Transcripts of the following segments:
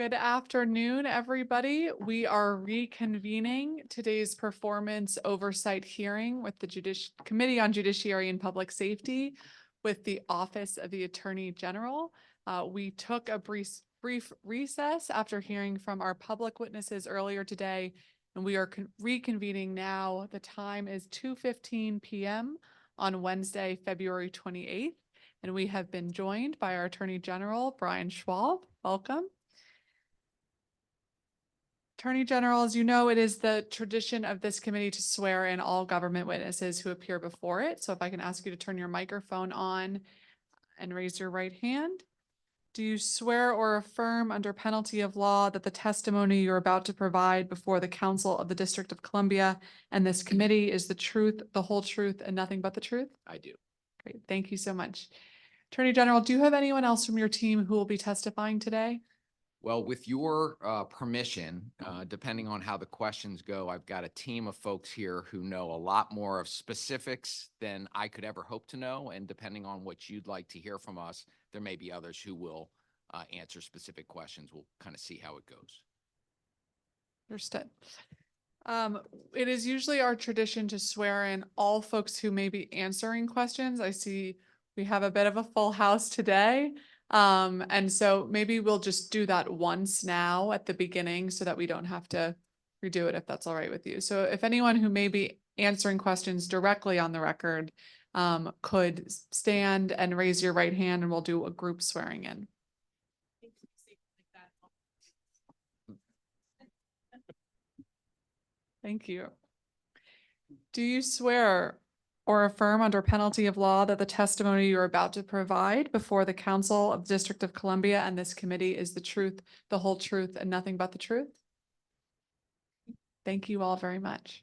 Good afternoon, everybody. We are reconvening today's performance oversight hearing with the Committee on Judiciary and Public Safety with the Office of the Attorney General. We took a brief recess after hearing from our public witnesses earlier today, and we are reconvening now. The time is 2:15 p.m. on Wednesday, February 28th, and we have been joined by our Attorney General, Brian Schwab. Welcome. Attorney General, as you know, it is the tradition of this committee to swear in all government witnesses who appear before it. So if I can ask you to turn your microphone on and raise your right hand. Do you swear or affirm under penalty of law that the testimony you're about to provide before the Council of the District of Columbia and this committee is the truth, the whole truth, and nothing but the truth? I do. Great, thank you so much. Attorney General, do you have anyone else from your team who will be testifying today? Well, with your permission, depending on how the questions go, I've got a team of folks here who know a lot more of specifics than I could ever hope to know. And depending on what you'd like to hear from us, there may be others who will answer specific questions. We'll kind of see how it goes. Understood. It is usually our tradition to swear in all folks who may be answering questions. I see we have a bit of a full house today. And so maybe we'll just do that once now at the beginning so that we don't have to redo it if that's all right with you. So if anyone who may be answering questions directly on the record could stand and raise your right hand and we'll do a group swearing in. Thank you. Do you swear or affirm under penalty of law that the testimony you're about to provide before the Council of the District of Columbia and this committee is the truth, the whole truth, and nothing but the truth? Thank you all very much.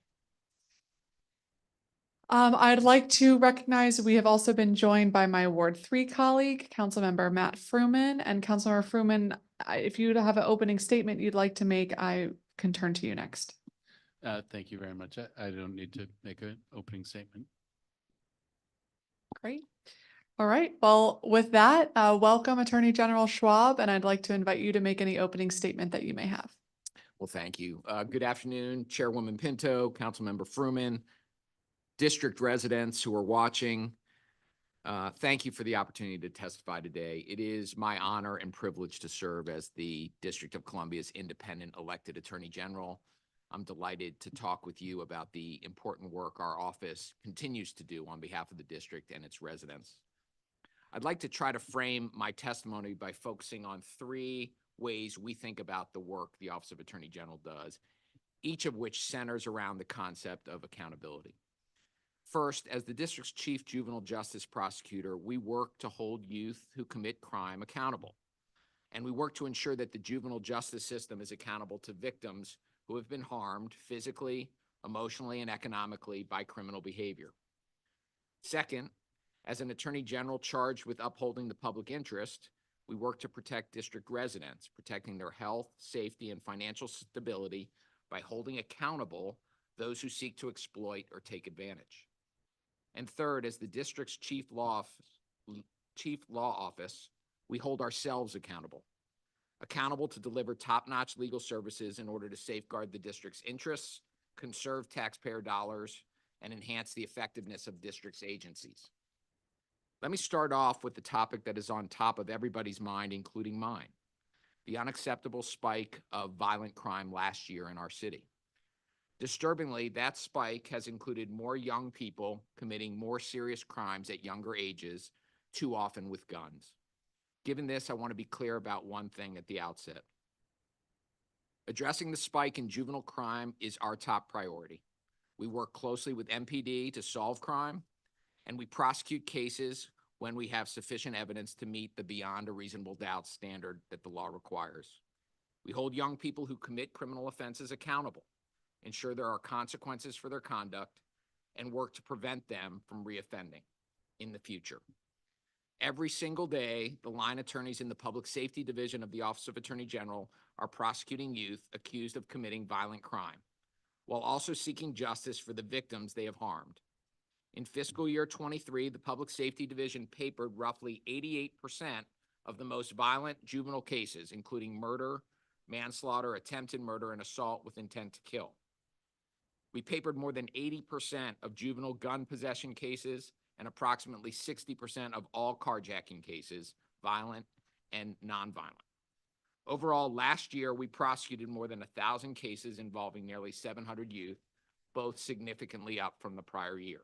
I'd like to recognize we have also been joined by my Ward 3 colleague, Councilmember Matt Fruman. And Councilmember Fruman, if you have an opening statement you'd like to make, I can turn to you next. Thank you very much. I don't need to make an opening statement. Great. All right. Well, with that, welcome Attorney General Schwab, and I'd like to invite you to make any opening statement that you may have. Well, thank you. Good afternoon, Chairwoman Pinto, Councilmember Fruman, district residents who are watching. Thank you for the opportunity to testify today. It is my honor and privilege to serve as the District of Columbia's independent elected Attorney General. I'm delighted to talk with you about the important work our office continues to do on behalf of the district and its residents. I'd like to try to frame my testimony by focusing on three ways we think about the work the Office of Attorney General does, each of which centers around the concept of accountability. First, as the district's chief juvenile justice prosecutor, we work to hold youth who commit crime accountable. And we work to ensure that the juvenile justice system is accountable to victims who have been harmed physically, emotionally, and economically by criminal behavior. Second, as an attorney general charged with upholding the public interest, we work to protect district residents, protecting their health, safety, and financial stability by holding accountable those who seek to exploit or take advantage. And third, as the district's chief law office, we hold ourselves accountable to deliver top-notch legal services in order to safeguard the district's interests, conserve taxpayer dollars, and enhance the effectiveness of district's agencies. Let me start off with the topic that is on top of everybody's mind, including mine: the unacceptable spike of violent crime last year in our city. Disturbingly, that spike has included more young people committing more serious crimes at younger ages, too often with guns. Given this, I want to be clear about one thing at the outset. Addressing the spike in juvenile crime is our top priority. We work closely with MPD to solve crime, and we prosecute cases when we have sufficient evidence to meet the beyond a reasonable doubt standard that the law requires. We hold young people who commit criminal offenses accountable, ensure there are consequences for their conduct, and work to prevent them from reoffending in the future. Every single day, the line attorneys in the Public Safety Division of the Office of Attorney General are prosecuting youth accused of committing violent crime, while also seeking justice for the victims they have harmed. In fiscal year 23, the Public Safety Division papered roughly 88% of the most violent juvenile cases, including murder, manslaughter, attempted murder, and assault with intent to kill. We papered more than 80% of juvenile gun possession cases and approximately 60% of all carjacking cases, violent and nonviolent. Overall, last year, we prosecuted more than 1,000 cases involving nearly 700 youth, both significantly up from the prior year.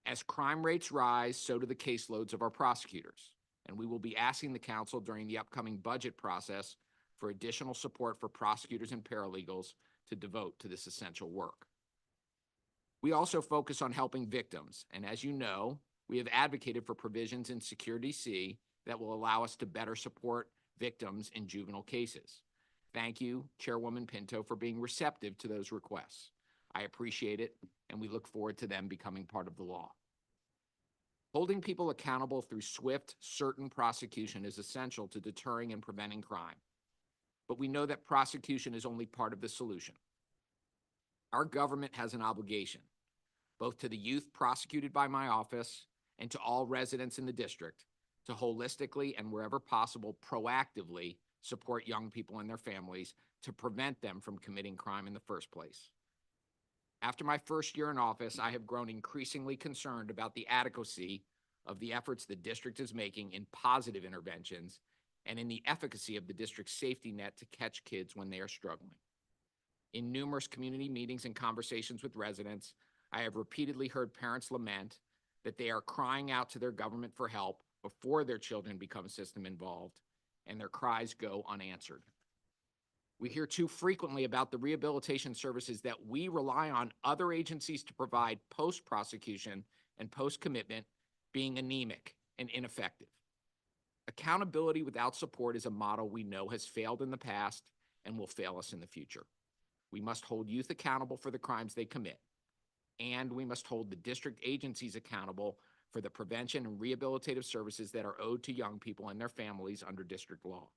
As crime rates rise, so do the caseloads of our prosecutors, and we will be asking the council during the upcoming budget process for additional support for prosecutors and paralegals to devote to this essential work. We also focus on helping victims, and as you know, we have advocated for provisions in Secure DC that will allow us to better support victims in juvenile cases. Thank you, Chairwoman Pinto, for being receptive to those requests. I appreciate it, and we look forward to them becoming part of the law. Holding people accountable through swift, certain prosecution is essential to deterring and preventing crime. But we know that prosecution is only part of the solution. Our government has an obligation, both to the youth prosecuted by my office and to all residents in the district, to holistically and wherever possible proactively support young people and their families to prevent them from committing crime in the first place. After my first year in office, I have grown increasingly concerned about the adequacy of the efforts the district is making in positive interventions and in the efficacy of the district's safety net to catch kids when they are struggling. In numerous community meetings and conversations with residents, I have repeatedly heard parents lament that they are crying out to their government for help before their children become system involved, and their cries go unanswered. We hear too frequently about the rehabilitation services that we rely on other agencies to provide post-prosecution and post-commitment being anemic and ineffective. Accountability without support is a model we know has failed in the past and will fail us in the future. We must hold youth accountable for the crimes they commit, and we must hold the district agencies accountable for the prevention and rehabilitative services that are owed to young people and their families under district law.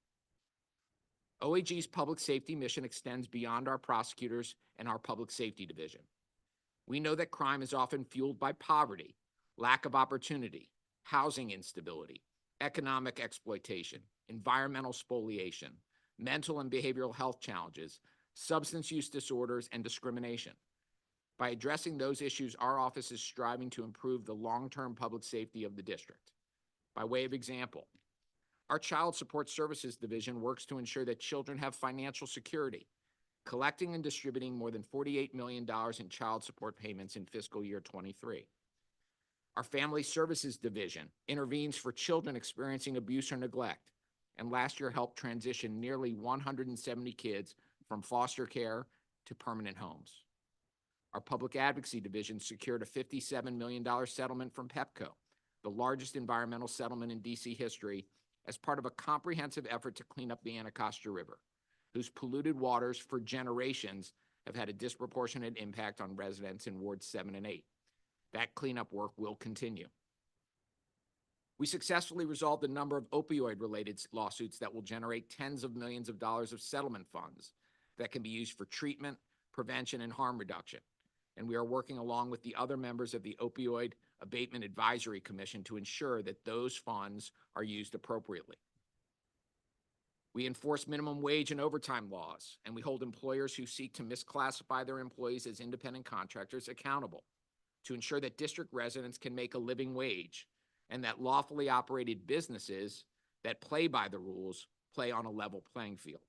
OAG's public safety mission extends beyond our prosecutors and our public safety division. We know that crime is often fueled by poverty, lack of opportunity, housing instability, economic exploitation, environmental spoliation, mental and behavioral health challenges, substance use disorders, and discrimination. By addressing those issues, our office is striving to improve the long-term public safety of the district. By way of example, our Child Support Services Division works to ensure that children have financial security, collecting and distributing more than $48 million in child support payments in fiscal year 23. Our Family Services Division intervenes for children experiencing abuse or neglect, and last year helped transition nearly 170 kids from foster care to permanent homes. Our Public Advocacy Division secured a $57 million settlement from PEPCO, the largest environmental settlement in DC history, as part of a comprehensive effort to clean up the Anacostia River, whose polluted waters for generations have had a disproportionate impact on residents in Wards 7 and 8. That cleanup work will continue. We successfully resolved a number of opioid-related lawsuits that will generate tens of millions of dollars of settlement funds that can be used for treatment, prevention, and harm reduction. And we are working along with the other members of the Opioid Abatement Advisory Commission to ensure that those funds are used appropriately. We enforce minimum wage and overtime laws, and we hold employers who seek to misclassify their employees as independent contractors accountable to ensure that district residents can make a living wage and that lawfully operated businesses that play by the rules play on a level playing field.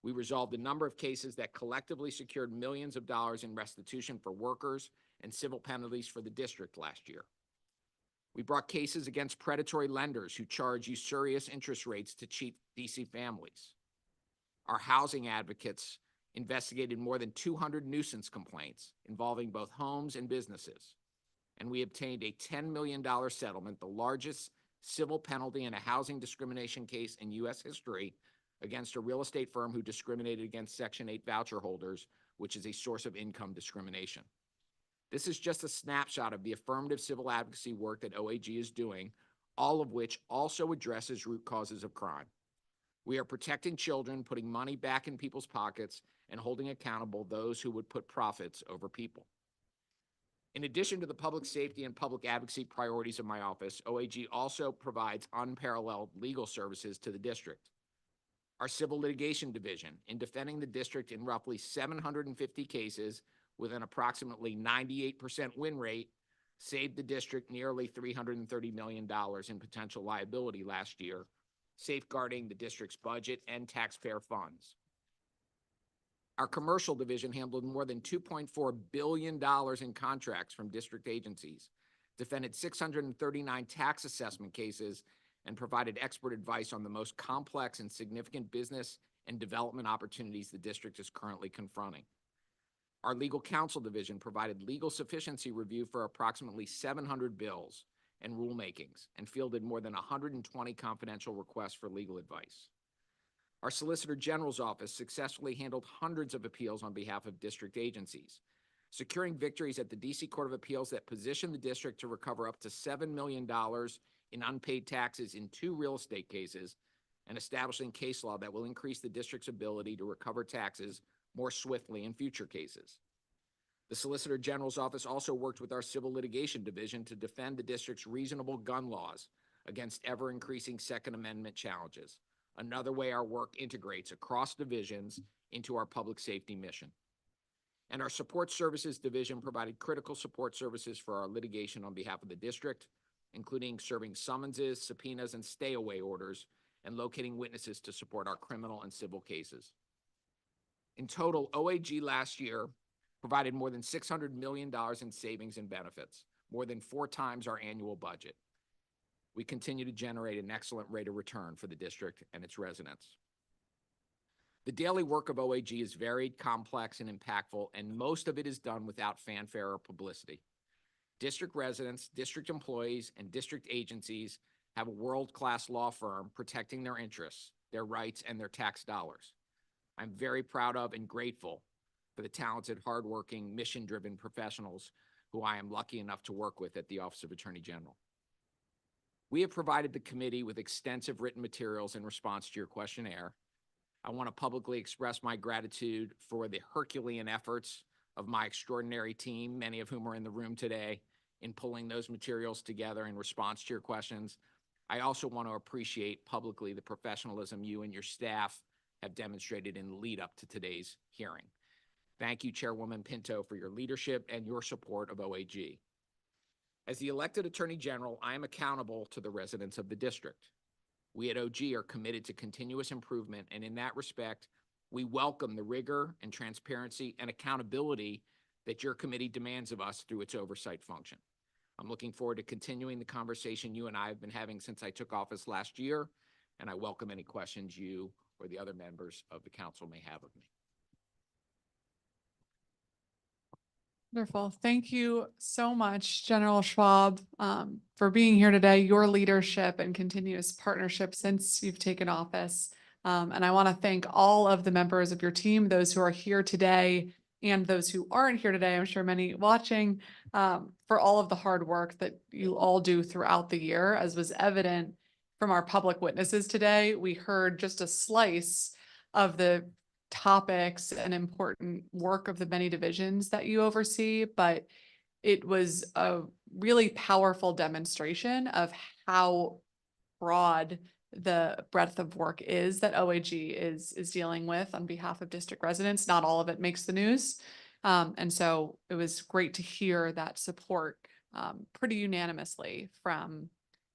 We resolved a number of cases that collectively secured millions of dollars in restitution for workers and civil penalties for the district last year. We brought cases against predatory lenders who charge usurious interest rates to cheat DC families. Our housing advocates investigated more than 200 nuisance complaints involving both homes and businesses. And we obtained a $10 million settlement, the largest civil penalty in a housing discrimination case in U.S. history, against a real estate firm who discriminated against Section 8 voucher holders, which is a source of income discrimination. This is just a snapshot of the affirmative civil advocacy work that OAG is doing, all of which also addresses root causes of crime. We are protecting children, putting money back in people's pockets, and holding accountable those who would put profits over people. In addition to the public safety and public advocacy priorities of my office, OAG also provides unparalleled legal services to the district. Our Civil Litigation Division, in defending the district in roughly 750 cases with an approximately 98% win rate, saved the district nearly $330 million in potential liability last year, safeguarding the district's budget and taxpayer funds. Our Commercial Division handled more than $2.4 billion in contracts from district agencies, defended 639 tax assessment cases, and provided expert advice on the most complex and significant business and development opportunities the district is currently confronting. Our Legal Counsel Division provided legal sufficiency review for approximately 700 bills and rulemakings and fielded more than 120 confidential requests for legal advice. Our Solicitor General's office successfully handled hundreds of appeals on behalf of district agencies, securing victories at the D.C. Court of Appeals that positioned the district to recover up to $7 million in unpaid taxes in 2 real estate cases, and establishing case law that will increase the district's ability to recover taxes more swiftly in future cases. The Solicitor General's office also worked with our Civil Litigation Division to defend the district's reasonable gun laws against ever-increasing Second Amendment challenges, another way our work integrates across divisions into our public safety mission. And our Support Services Division provided critical support services for our litigation on behalf of the district, including serving summonses, subpoenas, and stay-away orders, and locating witnesses to support our criminal and civil cases. In total, OAG last year provided more than $600 million in savings and benefits, more than 4 times our annual budget. We continue to generate an excellent rate of return for the district and its residents. The daily work of OAG is varied, complex, and impactful, and most of it is done without fanfare or publicity. District residents, district employees, and district agencies have a world-class law firm protecting their interests, their rights, and their tax dollars. I'm very proud of and grateful for the talented, hardworking, mission-driven professionals who I am lucky enough to work with at the Office of Attorney General. We have provided the committee with extensive written materials in response to your questionnaire. I want to publicly express my gratitude for the Herculean efforts of my extraordinary team, many of whom are in the room today, in pulling those materials together in response to your questions. I also want to appreciate publicly the professionalism you and your staff have demonstrated in the lead up to today's hearing. Thank you, Chairwoman Pinto, for your leadership and your support of OAG. As the elected Attorney General, I am accountable to the residents of the district. We at OG are committed to continuous improvement, and in that respect, we welcome the rigor and transparency and accountability that your committee demands of us through its oversight function. I'm looking forward to continuing the conversation you and I have been having since I took office last year, and I welcome any questions you or the other members of the council may have of me. Wonderful. Thank you so much, General Schwab, for being here today, your leadership and continuous partnership since you've taken office. And I want to thank all of the members of your team, those who are here today and those who aren't here today, I'm sure many watching, for all of the hard work that you all do throughout the year. As was evident from our public witnesses today, we heard just a slice of the topics and important work of the many divisions that you oversee, but it was a really powerful demonstration of how broad the breadth of work is that OAG is dealing with on behalf of district residents. Not all of it makes the news. And so it was great to hear that support pretty unanimously from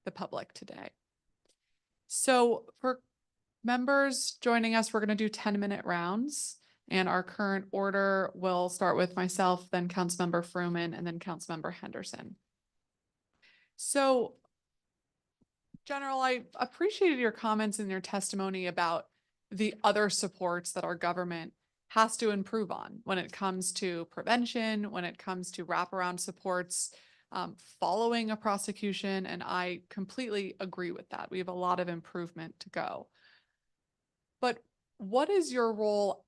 the public today. So for members joining us, we're going to do 10-minute rounds, and our current order will start with myself, then Councilmember Fruman, and then Councilmember Henderson. So, General, I appreciated your comments in your testimony about the other supports that our government has to improve on when it comes to prevention, when it comes to wraparound supports, following a prosecution, and I completely agree with that. We have a lot of improvement to go. But what is your role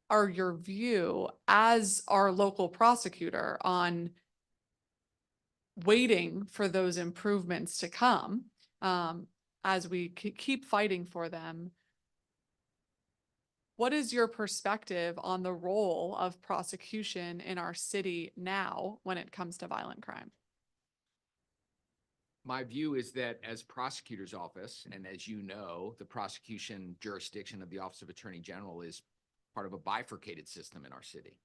or your view as our local prosecutor on waiting for those improvements to come as we keep fighting for them? What is your perspective on the role of prosecution in our city now when it comes to violent crime? My view is that as prosecutor's office, and as you know, the prosecution jurisdiction of the Office of Attorney General is part of a bifurcated system in our city.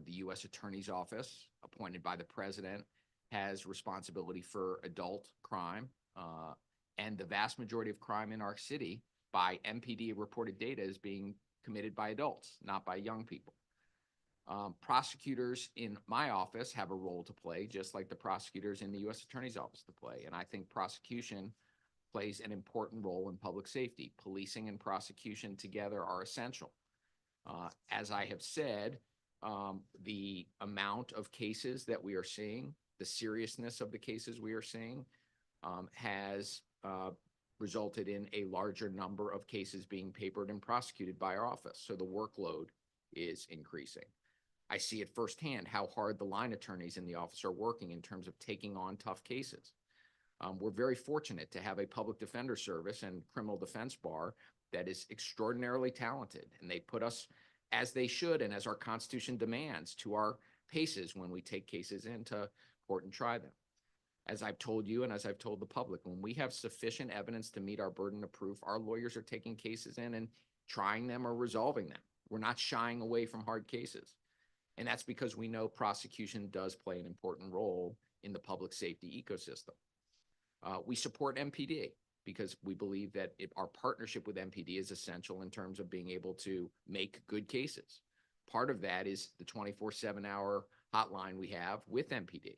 The U.S. Attorney's Office, appointed by the president, has responsibility for adult crime, and the vast majority of crime in our city by MPD reported data is being committed by adults, not by young people. Prosecutors in my office have a role to play, just like the prosecutors in the U.S. Attorney's Office to play. And I think prosecution plays an important role in public safety. Policing and prosecution together are essential. As I have said, the amount of cases that we are seeing, the seriousness of the cases we are seeing, has resulted in a larger number of cases being papered and prosecuted by our office. So the workload is increasing. I see it firsthand how hard the line attorneys in the office are working in terms of taking on tough cases. We're very fortunate to have a public defender service and criminal defense bar that is extraordinarily talented, and they put us, as they should and as our Constitution demands, to our paces when we take cases into court and try them. As I've told you and as I've told the public, when we have sufficient evidence to meet our burden of proof, our lawyers are taking cases in and trying them or resolving them. We're not shying away from hard cases. And that's because we know prosecution does play an important role in the public safety ecosystem. We support MPD because we believe that our partnership with MPD is essential in terms of being able to make good cases. Part of that is the 24/7 hour hotline we have with MPD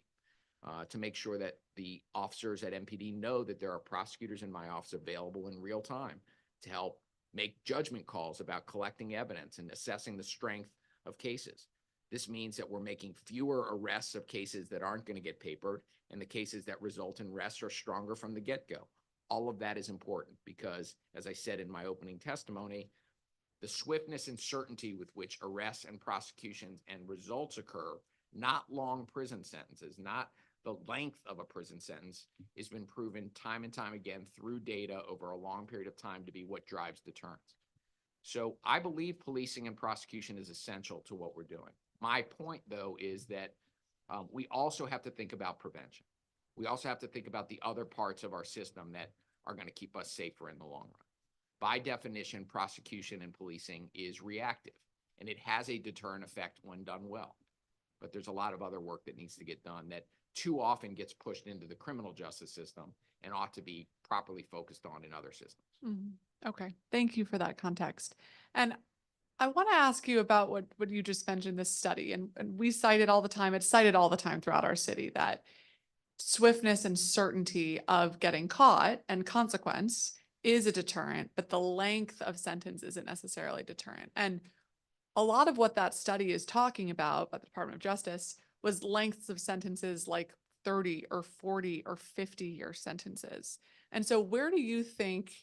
to make sure that the officers at MPD know that there are prosecutors in my office available in real time to help make judgment calls about collecting evidence and assessing the strength of cases. This means that we're making fewer arrests of cases that aren't going to get papered, and the cases that result in arrests are stronger from the get-go. All of that is important because, as I said in my opening testimony, the swiftness and certainty with which arrests and prosecutions and results occur, not long prison sentences, not the length of a prison sentence, has been proven time and time again through data over a long period of time to be what drives deterrence. So I believe policing and prosecution is essential to what we're doing. My point, though, is that we also have to think about prevention. We also have to think about the other parts of our system that are going to keep us safer in the long run. By definition, prosecution and policing is reactive, and it has a deterrent effect when done well. But there's a lot of other work that needs to get done that too often gets pushed into the criminal justice system and ought to be properly focused on in other systems. Mm-hmm. Okay, thank you for that context. And I want to ask you about what you just mentioned, this study, and we cite it all the time. It's cited all the time throughout our city that swiftness and certainty of getting caught and consequence is a deterrent, but the length of sentence isn't necessarily deterrent. And a lot of what that study is talking about by the Department of Justice was lengths of sentences like 30 or 40 or 50-year sentences. And so where do you think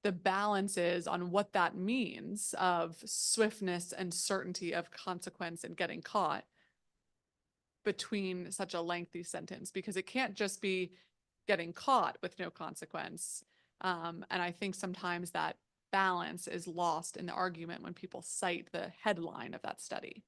the balance is on what that means of swiftness and certainty of consequence and getting caught between such a lengthy sentence? Because it can't just be getting caught with no consequence. And I think sometimes that balance is lost in the argument when people cite the headline of that study.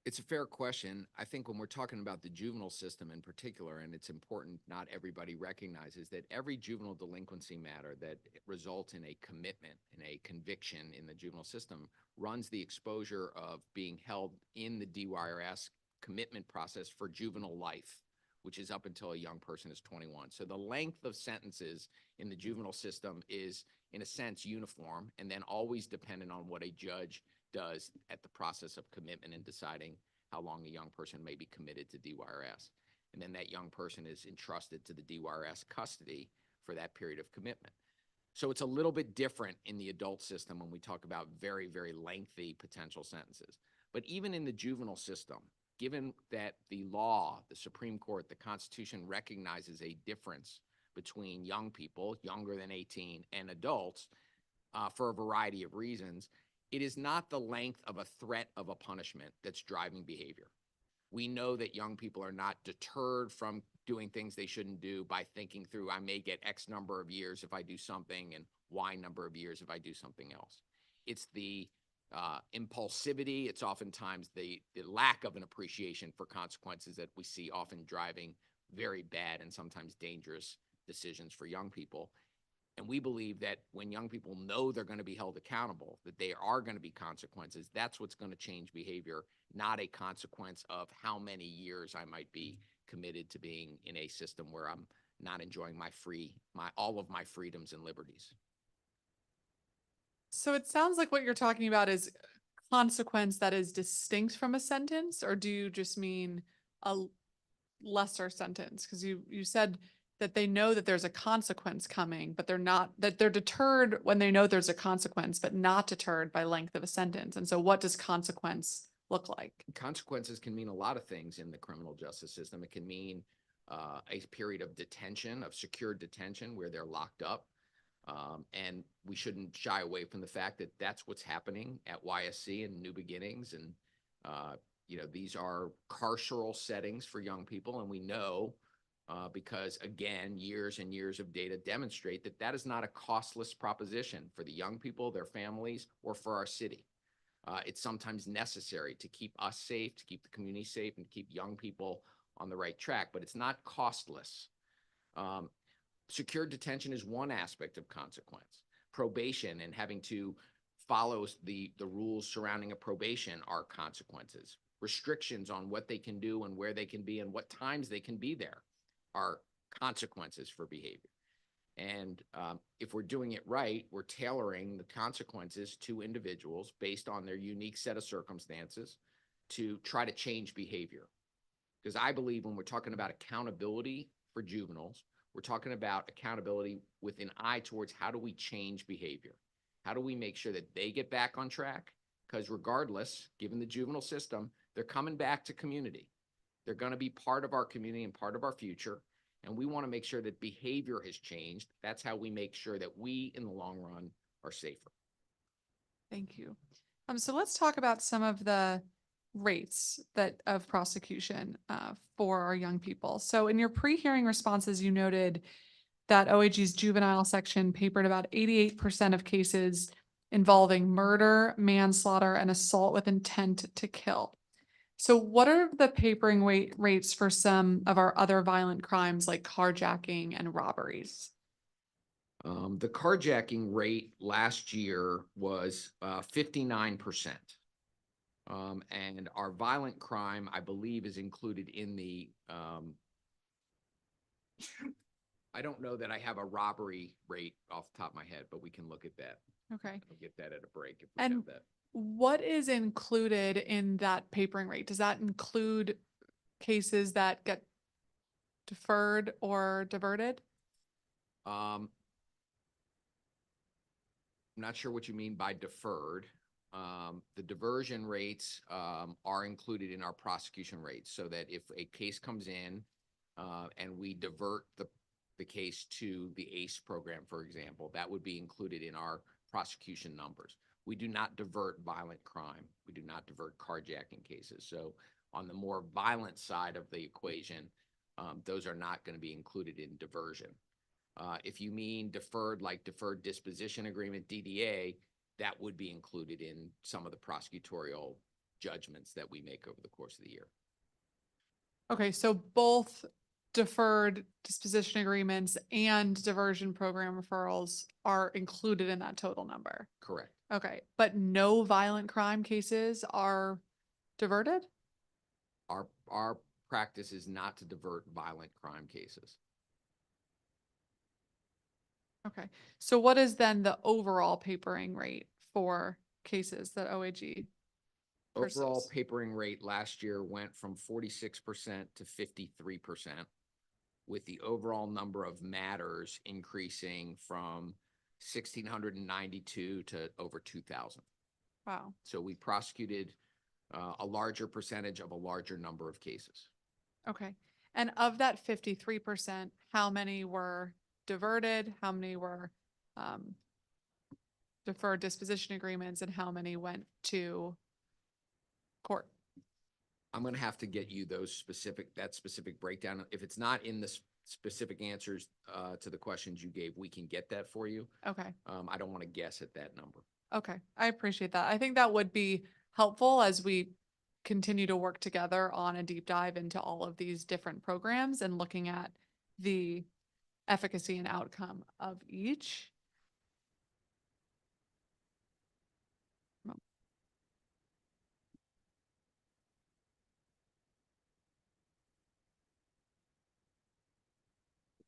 It's a fair question. I think when we're talking about the juvenile system in particular, and it's important, not everybody recognizes that every juvenile delinquency matter that results in a commitment and a conviction in the juvenile system runs the exposure of being held in the DYRS commitment process for juvenile life, which is up until a young person is 21. So the length of sentences in the juvenile system is, in a sense, uniform, and then always dependent on what a judge does at the process of commitment and deciding how long a young person may be committed to DYRS. And then that young person is entrusted to the DYRS custody for that period of commitment. So it's a little bit different in the adult system when we talk about very, very lengthy potential sentences. But even in the juvenile system, given that the law, the Supreme Court, the Constitution recognizes a difference between young people, younger than 18, and adults for a variety of reasons, it is not the length of a threat of a punishment that's driving behavior. We know that young people are not deterred from doing things they shouldn't do by thinking through, I may get X number of years if I do something and Y number of years if I do something else. It's the impulsivity. It's oftentimes the lack of an appreciation for consequences that we see often driving very bad and sometimes dangerous decisions for young people. And we believe that when young people know they're going to be held accountable, that there are going to be consequences, that's what's going to change behavior, not a consequence of how many years I might be committed to being in a system where I'm not enjoying all of my freedoms and liberties. So it sounds like what you're talking about is consequence that is distinct from a sentence, or do you just mean a lesser sentence? Because you said that they know that there's a consequence coming, but they're deterred when they know there's a consequence, but not deterred by length of a sentence. And so what does consequence look like? Consequences can mean a lot of things in the criminal justice system. It can mean a period of detention, of secured detention where they're locked up. And we shouldn't shy away from the fact that that's what's happening at YSC and New Beginnings. And, these are carceral settings for young people. And we know because, again, years and years of data demonstrate that that is not a costless proposition for the young people, their families, or for our city. It's sometimes necessary to keep us safe, to keep the community safe, and to keep young people on the right track, but it's not costless. Secured detention is one aspect of consequence. Probation and having to follow the rules surrounding a probation are consequences. Restrictions on what they can do and where they can be and what times they can be there are consequences for behavior. And if we're doing it right, we're tailoring the consequences to individuals based on their unique set of circumstances to try to change behavior. Because I believe when we're talking about accountability for juveniles, we're talking about accountability with an eye towards how do we change behavior? How do we make sure that they get back on track? Because regardless, given the juvenile system, they're coming back to community. They're going to be part of our community and part of our future. And we want to make sure that behavior has changed. That's how we make sure that we, in the long run, are safer. Thank you. So let's talk about some of the rates of prosecution for our young people. So in your pre-hearing responses, you noted that OAG's juvenile section papered about 88% of cases involving murder, manslaughter, and assault with intent to kill. So what are the papering rates for some of our other violent crimes like carjacking and robberies? The carjacking rate last year was 59%. And our violent crime, I believe, is included in the, I don't know that I have a robbery rate off the top of my head, but we can look at that. Okay. I'll get that at a break if we And have that. what is included in that papering rate? Does that include cases that get deferred or diverted? I'm not sure what you mean by deferred. The diversion rates are included in our prosecution rates so that if a case comes in and we divert the case to the ACE program, for example, that would be included in our prosecution numbers. We do not divert violent crime. We do not divert carjacking cases. So on the more violent side of the equation, those are not going to be included in diversion. If you mean deferred, like deferred disposition agreement, DDA, that would be included in some of the prosecutorial judgments that we make over the course of the year. Okay, so both deferred disposition agreements and diversion program referrals are included in that total number. Correct. Okay, but no violent crime cases are diverted? Our practice is not to divert violent crime cases. Okay, so what is then the overall papering rate for cases that OAG Overall pursues? papering rate last year went from 46% to 53%, with the overall number of matters increasing from 1,692 to over 2,000. Wow. So we prosecuted a larger percentage of a larger number of cases. Okay, and of that 53%, how many were diverted? How many were deferred disposition agreements, and how many went to court? I'm going to have to get you that specific breakdown. If it's not in the specific answers to the questions you gave, we can get that for you. Okay. I don't want to guess at that number. Okay, I appreciate that. I think that would be helpful as we continue to work together on a deep dive into all of these different programs and looking at the efficacy and outcome of each.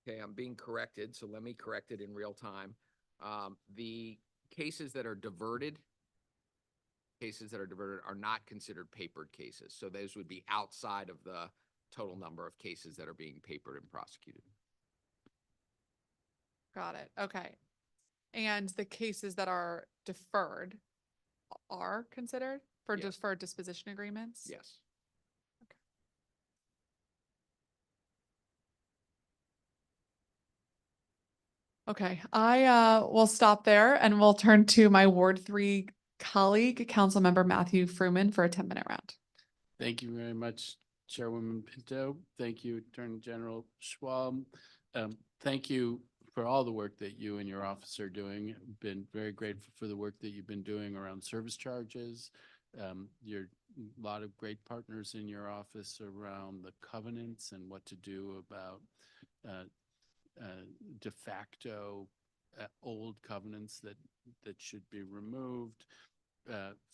Okay, I'm being corrected, so let me correct it in real time. The cases that are diverted are not considered papered cases. So those would be outside of the total number of cases that are being papered and prosecuted. Got it. Okay. And the cases that are deferred are considered for Yes. deferred disposition agreements? Yes. Okay, I will stop there and we'll turn to my Ward 3 colleague, Councilmember Matthew Fruman, for a 10-minute round. Thank you very much, Chairwoman Pinto. Thank you, Attorney General Schwab. Thank you for all the work that you and your office are doing. Been very grateful for the work that you've been doing around service charges. You're a lot of great partners in your office around the covenants and what to do about de facto old covenants that should be removed.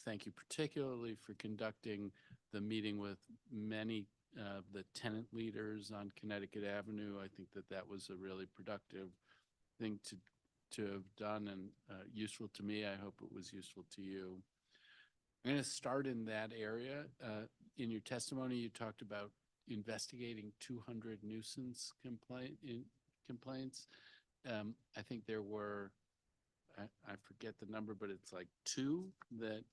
Thank you particularly for conducting the meeting with many of the tenant leaders on Connecticut Avenue. I think that was a really productive thing to have done and useful to me. I hope it was useful to you. I'm going to start in that area. In your testimony, you talked about investigating 200 nuisance complaints. I think there were, I forget the number, but it's like 2 that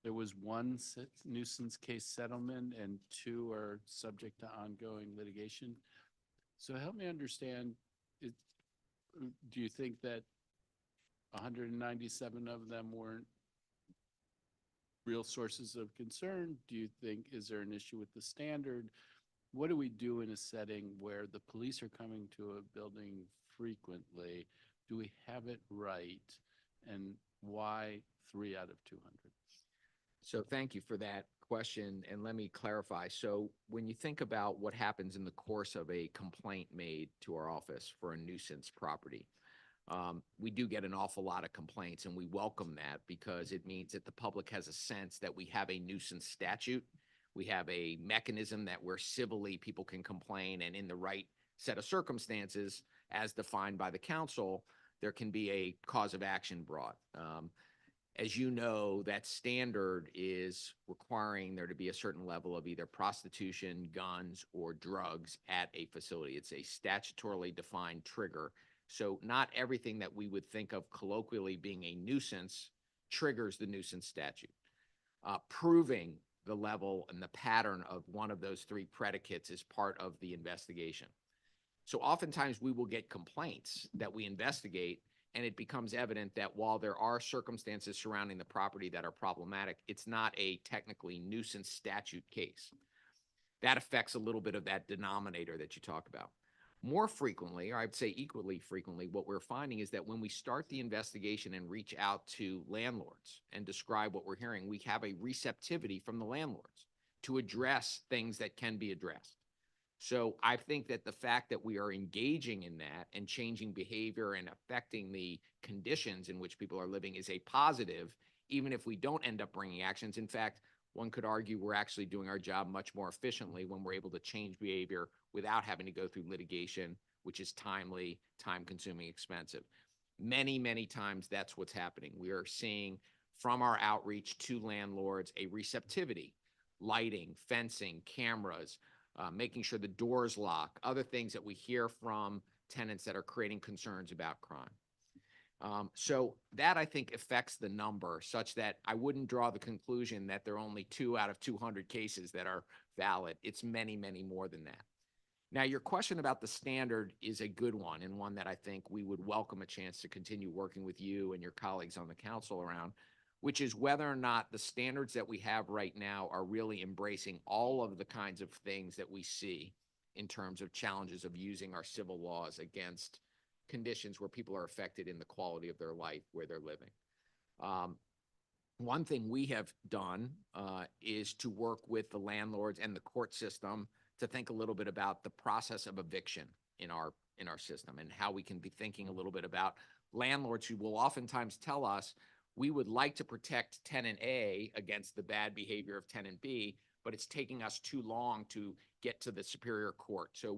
there was one nuisance case settlement and 2 are subject to ongoing litigation. So help me understand, do you think that 197 of them weren't real sources of concern? Do you think, is there an issue with the standard? What do we do in a setting where the police are coming to a building frequently? Do we have it right? And why 3 out of 200? So thank you for that question. And let me clarify. So when you think about what happens in the course of a complaint made to our office for a nuisance property, we do get an awful lot of complaints, and we welcome that because it means that the public has a sense that we have a nuisance statute. We have a mechanism that where civilly people can complain, and in the right set of circumstances, as defined by the council, there can be a cause of action brought. As you know, that standard is requiring there to be a certain level of either prostitution, guns, or drugs at a facility. It's a statutorily defined trigger. So not everything that we would think of colloquially being a nuisance triggers the nuisance statute. Proving the level and the pattern of one of those 3 predicates is part of the investigation. So oftentimes we will get complaints that we investigate, and it becomes evident that while there are circumstances surrounding the property that are problematic, it's not a technically nuisance statute case. That affects a little bit of that denominator that you talk about. More frequently, or I'd say equally frequently, what we're finding is that when we start the investigation and reach out to landlords and describe what we're hearing, we have a receptivity from the landlords to address things that can be addressed. So I think that the fact that we are engaging in that and changing behavior and affecting the conditions in which people are living is a positive, even if we don't end up bringing actions. In fact, one could argue we're actually doing our job much more efficiently when we're able to change behavior without having to go through litigation, which is timely, time-consuming, expensive. Many, many times that's what's happening. We are seeing from our outreach to landlords a receptivity, lighting, fencing, cameras, making sure the doors lock, other things that we hear from tenants that are creating concerns about crime. So that I think affects the number such that I wouldn't draw the conclusion that there are only 2 out of 200 cases that are valid. It's many, many more than that. Now, your question about the standard is a good one, and one that I think we would welcome a chance to continue working with you and your colleagues on the council around, which is whether or not the standards that we have right now are really embracing all of the kinds of things that we see in terms of challenges of using our civil laws against conditions where people are affected in the quality of their life where they're living. One thing we have done is to work with the landlords and the court system to think a little bit about the process of eviction in our system, and how we can be thinking a little bit about landlords who will oftentimes tell us, we would like to protect tenant A against the bad behavior of tenant B, but it's taking us too long to get to the Superior Court. So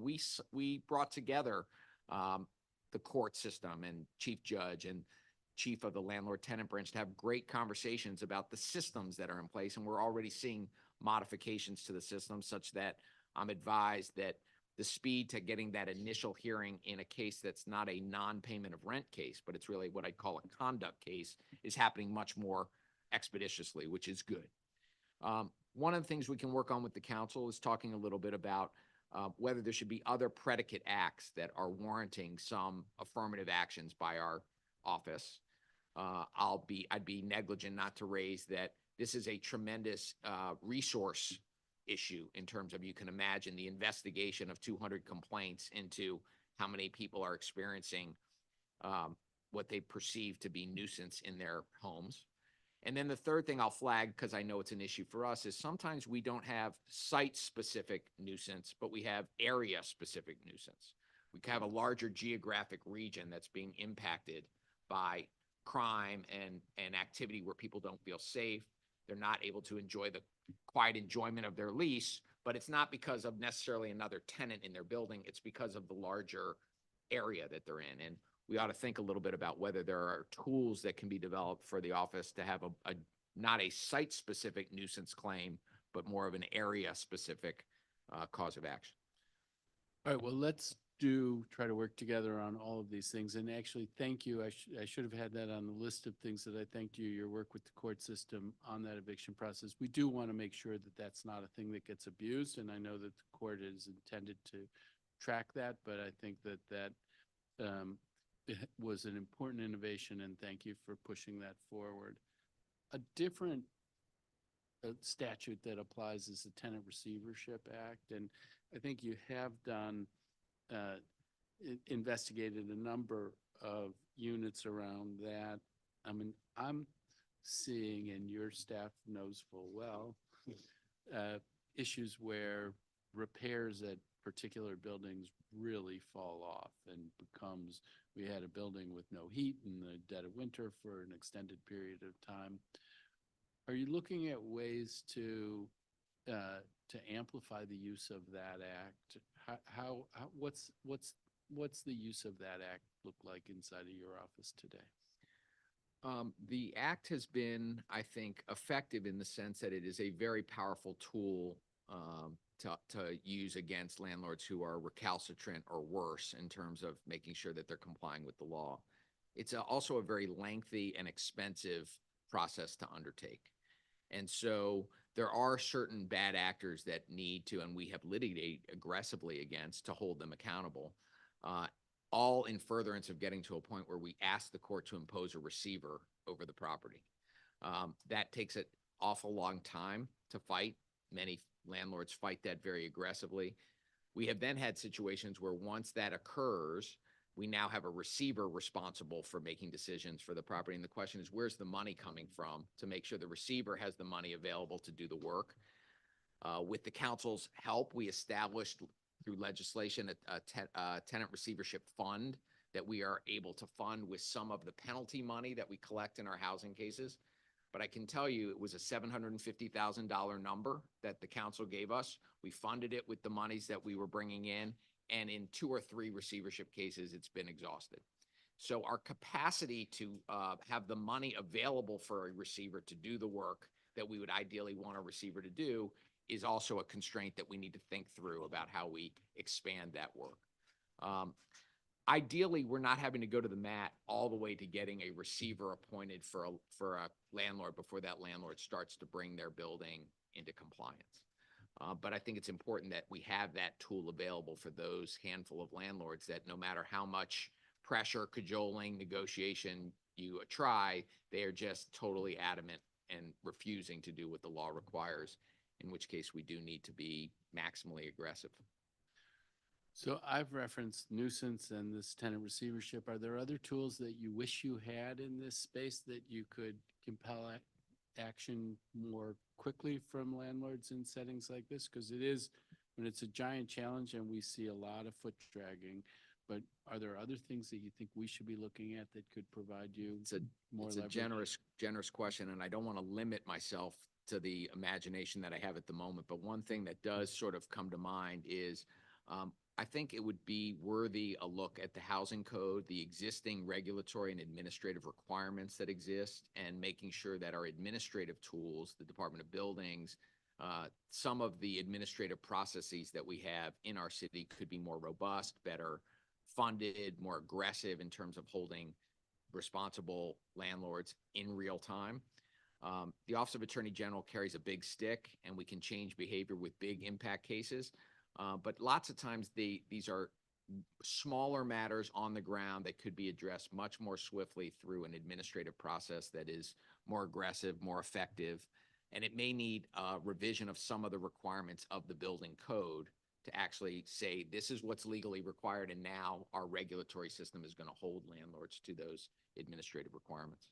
we brought together the court system and chief judge and chief of the landlord tenant branch to have great conversations about the systems that are in place. And we're already seeing modifications to the system such that I'm advised that the speed to getting that initial hearing in a case that's not a non-payment of rent case, but it's really what I'd call a conduct case, is happening much more expeditiously, which is good. One of the things we can work on with the council is talking a little bit about whether there should be other predicate acts that are warranting some affirmative actions by our office. I'd be negligent not to raise that this is a tremendous resource issue in terms of, you can imagine the investigation of 200 complaints into how many people are experiencing what they perceive to be nuisance in their homes. And then the third thing I'll flag, because I know it's an issue for us, is sometimes we don't have site-specific nuisance, but we have area-specific nuisance. We can have a larger geographic region that's being impacted by crime and activity where people don't feel safe. They're not able to enjoy the quiet enjoyment of their lease, but it's not because of necessarily another tenant in their building. It's because of the larger area that they're in. And we ought to think a little bit about whether there are tools that can be developed for the office to have a not a site-specific nuisance claim, but more of an area-specific cause of action. All right, well, let's try to work together on all of these things. And actually, thank you. I should have had that on the list of things that I thanked you, your work with the court system on that eviction process. We do want to make sure that that's not a thing that gets abused. And I know that the court is intended to track that, but I think that it was an important innovation, and thank you for pushing that forward. A different statute that applies is the Tenant Receivership Act. And I think you have done investigated a number of units around that. I mean, I'm seeing, and your staff knows full well, issues where repairs at particular buildings really fall off and becomes, we had a building with no heat in the dead of winter for an extended period of time. Are you looking at ways to amplify the use of that act? What's the use of that act look like inside of your office today? The act has been, I think, effective in the sense that it is a very powerful tool to use against landlords who are recalcitrant or worse in terms of making sure that they're complying with the law. It's also a very lengthy and expensive process to undertake. And so there are certain bad actors that need to, and we have litigated aggressively against, to hold them accountable, all in furtherance of getting to a point where we ask the court to impose a receiver over the property. That takes an awful long time to fight. Many landlords fight that very aggressively. We have then had situations where once that occurs, we now have a receiver responsible for making decisions for the property. And the question is, where's the money coming from to make sure the receiver has the money available to do the work? With the council's help, we established through legislation a tenant receivership fund that we are able to fund with some of the penalty money that we collect in our housing cases. But I can tell you it was a $750,000 number that the council gave us. We funded it with the monies that we were bringing in. And in 2 or 3 receivership cases, it's been exhausted. So our capacity to have the money available for a receiver to do the work that we would ideally want a receiver to do is also a constraint that we need to think through about how we expand that work. Ideally, we're not having to go to the mat all the way to getting a receiver appointed for a landlord before that landlord starts to bring their building into compliance. But I think it's important that we have that tool available for those handful of landlords that no matter how much pressure, cajoling, negotiation you try, they are just totally adamant and refusing to do what the law requires, in which case we do need to be maximally aggressive. So I've referenced nuisance and this tenant receivership. Are there other tools that you wish you had in this space that you could compel action more quickly from landlords in settings like this? Because it's a giant challenge and we see a lot of foot dragging. But are there other things that you think we should be looking at that could provide you more It's a leverage? generous question, and I don't want to limit myself to the imagination that I have at the moment. But one thing that does sort of come to mind is I think it would be worthy a look at the housing code, the existing regulatory and administrative requirements that exist, and making sure that our administrative tools, the Department of Buildings, some of the administrative processes that we have in our city could be more robust, better funded, more aggressive in terms of holding responsible landlords in real time. The Office of Attorney General carries a big stick, and we can change behavior with big impact cases. But lots of times these are smaller matters on the ground that could be addressed much more swiftly through an administrative process that is more aggressive, more effective. And it may need a revision of some of the requirements of the building code to actually say, this is what's legally required, and now our regulatory system is going to hold landlords to those administrative requirements.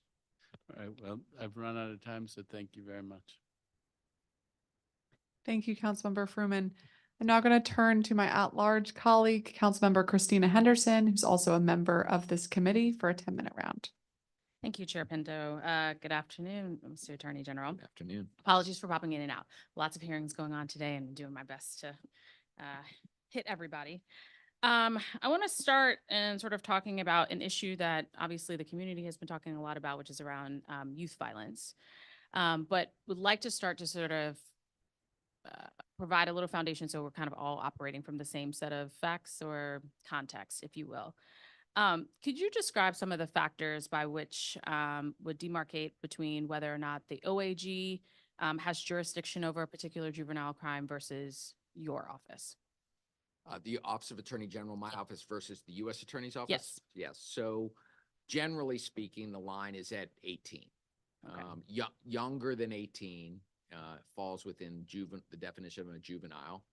All right, well, I've run out of time, so thank you very much. Thank you, Councilmember Fruman. I'm now going to turn to my at-large colleague, Councilmember Christina Henderson, who's also a member of this committee, for a 10-minute round. Thank you, Chair Pinto. Good afternoon, Mr. Attorney General. Good afternoon. Apologies for popping in and out. Lots of hearings going on today and doing my best to hit everybody. I want to start and sort of talking about an issue that obviously the community has been talking a lot about, which is around youth violence. But would like to start to sort of provide a little foundation so we're kind of all operating from the same set of facts or context, if you will. Could you describe some of the factors by which would demarcate between whether or not the OAG has jurisdiction over a particular juvenile crime versus your office? The Office of Attorney General, my office versus the U.S. Attorney's Office? Yes. Yes. So generally speaking, the line is at 18. Okay. Younger than 18 falls within the definition of a juvenile.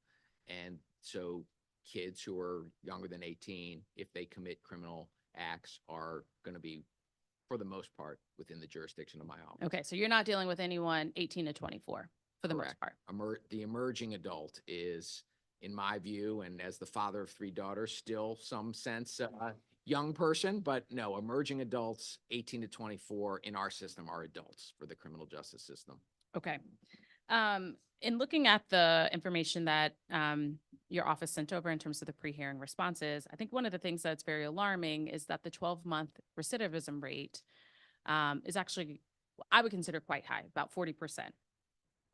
And so kids who are younger than 18, if they commit criminal acts, are going to be, for the most part, within the jurisdiction of my office. Okay, so you're not dealing with anyone 18 to 24 for the most part. The emerging adult is, in my view, and as the father of 3 daughters, still some sense young person, but no, emerging adults 18 to 24 in our system are adults for the criminal justice system. Okay. In looking at the information that your office sent over in terms of the pre-hearing responses, I think one of the things that's very alarming is that the 12-month recidivism rate is actually, I would consider quite high, about 40%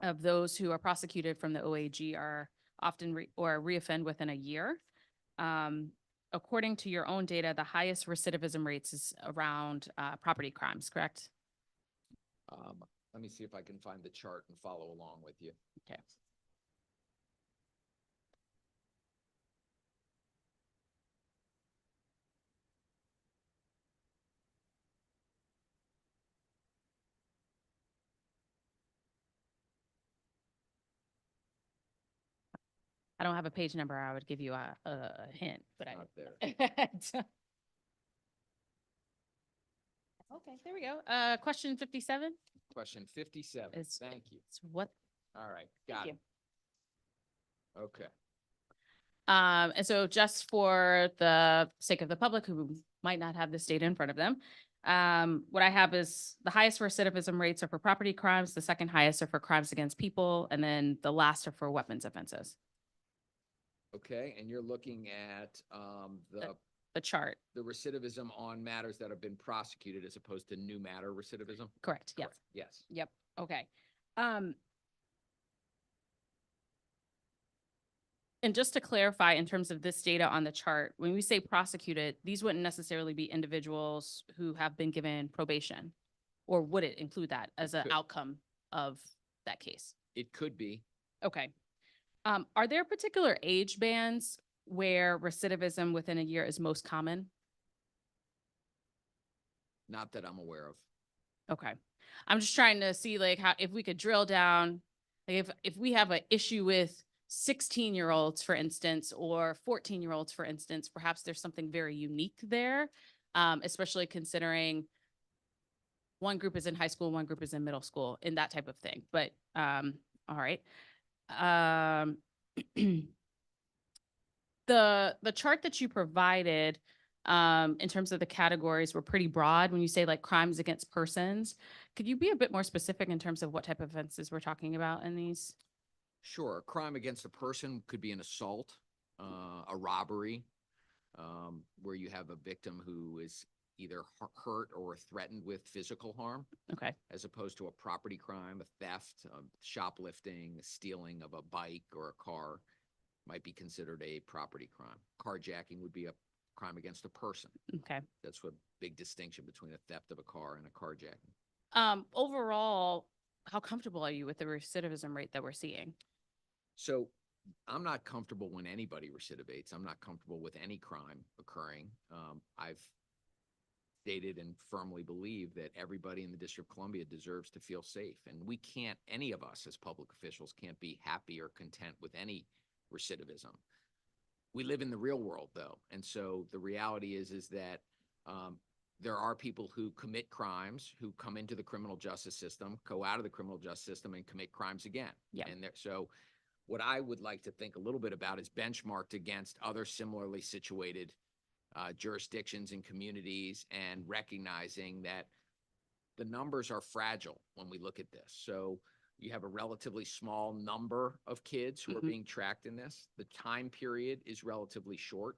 of those who are prosecuted from the OAG are often reoffend within a year. According to your own data, the highest recidivism rates is around property crimes, correct? Let me see if I can find the chart and follow along with you. Okay. I don't have a page number. I would give you a hint, but Not there. Okay, there we go. Question 57 Question 57. is Thank you. it's what? All right, Thank got you. it. Okay. And so just for the sake of the public who might not have this data in front of them, what I have is the highest recidivism rates are for property crimes, the second highest are for crimes against people, and then the last are for weapons offenses. Okay, and you're looking at The chart, the recidivism on matters that have been prosecuted as opposed to new matter recidivism? correct? Yes. Correct. Yes. Yep. Okay. And just to clarify, in terms of this data on the chart, when we say prosecuted, these wouldn't necessarily be individuals who have been given probation, or would it include that as an could. outcome of that case? It could be. Okay. Are there particular age bands where recidivism within a year is most common? Not that I'm aware of. Okay. I'm just trying to see like how, if we could drill down, like if we have an issue with 16-year-olds, for instance, or 14-year-olds, for instance, perhaps there's something very unique there, especially considering one group is in high school, one group is in middle school, and that type of thing. But all right. Um, the chart that you provided in terms of the categories were pretty broad when you say like crimes against persons. Could you be a bit more specific in terms of what type of offenses we're talking about in these? Sure. A crime against a person could be an assault, a robbery, where you have a victim who is either hurt or threatened with physical harm, Okay. as opposed to a property crime, a theft, shoplifting, stealing of a bike or a car might be considered a property crime. Carjacking would be a crime against a person. Okay. That's a big distinction between a theft of a car and a carjacking. Overall, how comfortable are you with the recidivism rate that we're seeing? So I'm not comfortable when anybody recidivates. I'm not comfortable with any crime occurring. I've stated and firmly believe that everybody in the District of Columbia deserves to feel safe. And we can't, any of us as public officials can't be happy or content with any recidivism. We live in the real world though. And so the reality is that there are people who commit crimes, who come into the criminal justice system, go out of the criminal justice system and commit crimes again. Yeah. And so what I would like to think a little bit about is benchmarked against other similarly situated jurisdictions and communities, and recognizing that the numbers are fragile when we look at this. So you have a relatively small number of kids who are being tracked in this. The time period is relatively short.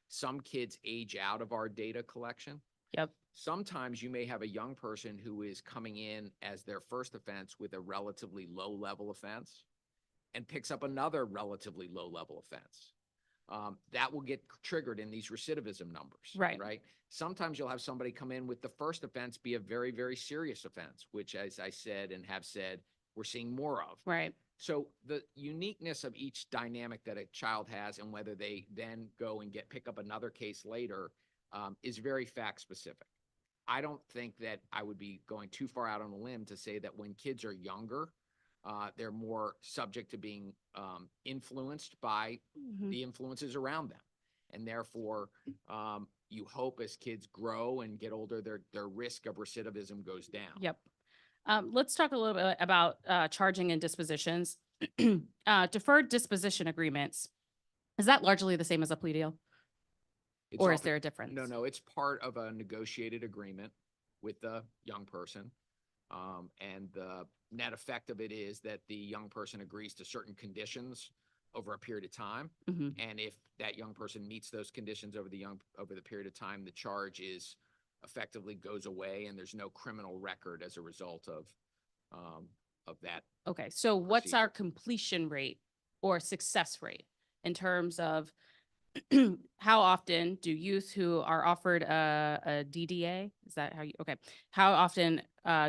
Some kids age out of our data collection. Yep. Sometimes you may have a young person who is coming in as their first offense with a relatively low level offense and picks up another relatively low level offense. That will get triggered in these recidivism numbers. Right. Sometimes you'll have somebody come in with the first offense be a very, very serious offense, which, as I said and have said, we're seeing more of. Right. So the uniqueness of each dynamic that a child has and whether they then go and pick up another case later is very fact specific. I don't think that I would be going too far out on a limb to say that when kids are younger, they're more subject to being influenced by the influences around them. And therefore, you hope as kids grow and get older, their risk of recidivism goes down. Yep. Let's talk a little bit about charging and dispositions. Deferred disposition agreements. Is that largely the same as a plea deal? It's Or is often- there a difference? No, it's part of a negotiated agreement with the young person. And the net effect of it is that the young person agrees to certain conditions over a period of time. And if that young person meets those conditions over the period of time, the charge is effectively goes away and there's no criminal record as a result of that. Okay, so what's procedure. our completion rate or success rate in terms of how often do youth who are offered a DDA, is that how you, okay. How often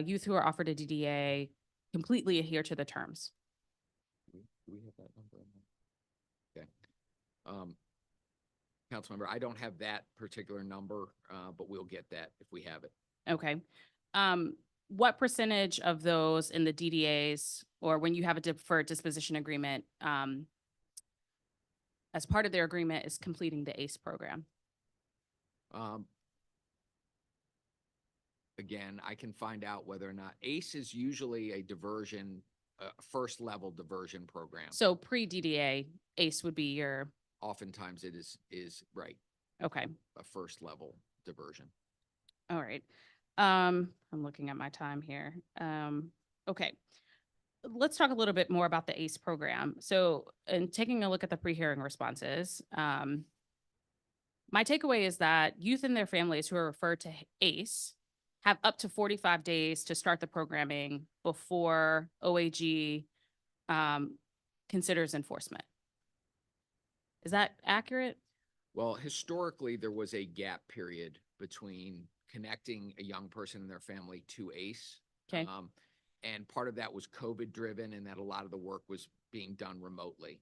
youth who are offered a DDA completely adhere to the terms? Do we have that number? Okay. Councilmember, I don't have that particular number, but we'll get that if we have it. Okay. What percentage of those in the DDAs, or when you have a deferred disposition agreement, as part of their agreement is completing the ACE program? Again, I can find out whether or not ACE is usually a diversion, first level diversion program. So pre-DDA, ACE would be your, Oftentimes it is right, okay, a first level diversion. all right. I'm looking at my time here. Okay. Let's talk a little bit more about the ACE program. So, in taking a look at the pre-hearing responses, my takeaway is that youth and their families who are referred to ACE have up to 45 days to start the programming before OAG considers enforcement. Is that accurate? Well, historically, there was a gap period between connecting a young person and their family to ACE. Okay. And part of that was COVID driven and that a lot of the work was being done remotely.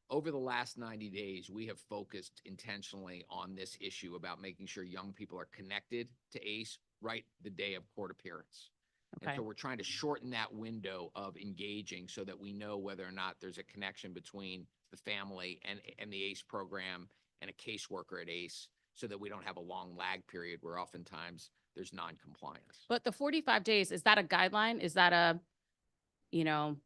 Over the last 90 days, we have focused intentionally on this issue about making sure young people are connected to ACE right the day of court appearance. And Okay. so we're trying to shorten that window of engaging so that we know whether or not there's a connection between the family and the ACE program and a caseworker at ACE, so that we don't have a long lag period where oftentimes there's non-compliance. But the 45 days, is that a guideline? Is that a, you know,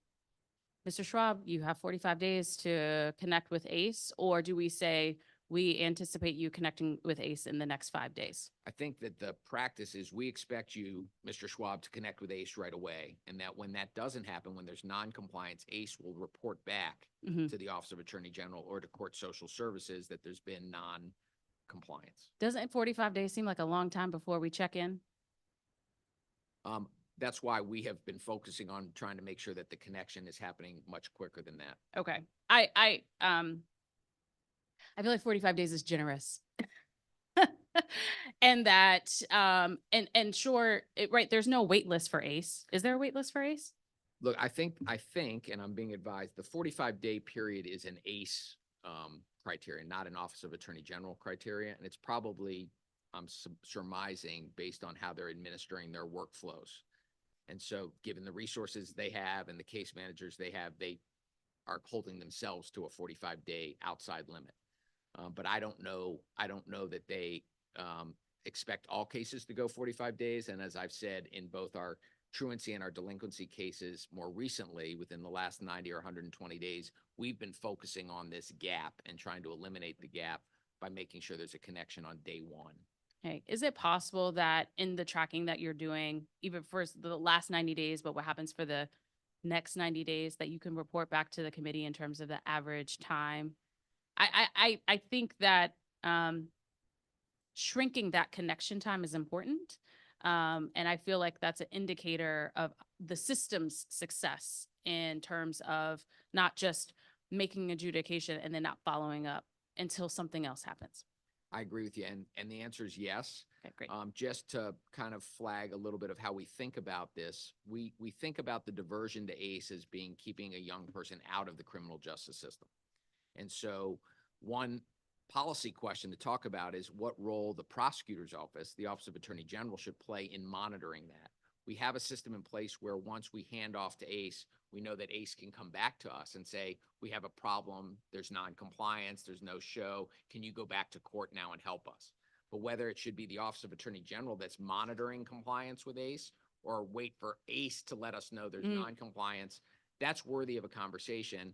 Mr. Schwab, you have 45 days to connect with ACE? Or do we say, we anticipate you connecting with ACE in the next 5 days? I think that the practice is we expect you, Mr. Schwab, to connect with ACE right away. And that when that doesn't happen, when there's non-compliance, ACE will report back Mhm. to the Office of Attorney General or to Court Social Services that there's been non-compliance. Doesn't 45 days seem like a long time before we check in? That's why we have been focusing on trying to make sure that the connection is happening much quicker than that. Okay. I feel like 45 days is generous. And that, and sure, right, there's no wait list for ACE. Is there a wait list for ACE? Look, I think, and I'm being advised, the 45-day period is an ACE criteria, not an Office of Attorney General criteria. And it's probably, I'm surmising, based on how they're administering their workflows. And so given the resources they have and the case managers they have, they are holding themselves to a 45-day outside limit. But I don't know that they expect all cases to go 45 days. And as I've said, in both our truancy and our delinquency cases more recently, within the last 90 or 120 days, we've been focusing on this gap and trying to eliminate the gap by making sure there's a connection on day one. Okay. Is it possible that in the tracking that you're doing, even for the last 90 days, but what happens for the next 90 days, that you can report back to the committee in terms of the average time? I think that shrinking that connection time is important. And I feel like that's an indicator of the system's success in terms of not just making adjudication and then not following up until something else happens. I agree with you. And the answer is yes. Okay, great. Just to kind of flag a little bit of how we think about this, we think about the diversion to ACE as being keeping a young person out of the criminal justice system. And so one policy question to talk about is what role the prosecutor's office, the Office of Attorney General, should play in monitoring that. We have a system in place where once we hand off to ACE, we know that ACE can come back to us and say, we have a problem, there's non-compliance, there's no show, can you go back to court now and help us? But whether it should be the Office of Attorney General that's monitoring compliance with ACE, or wait for ACE to let us know there's non-compliance, that's worthy of a conversation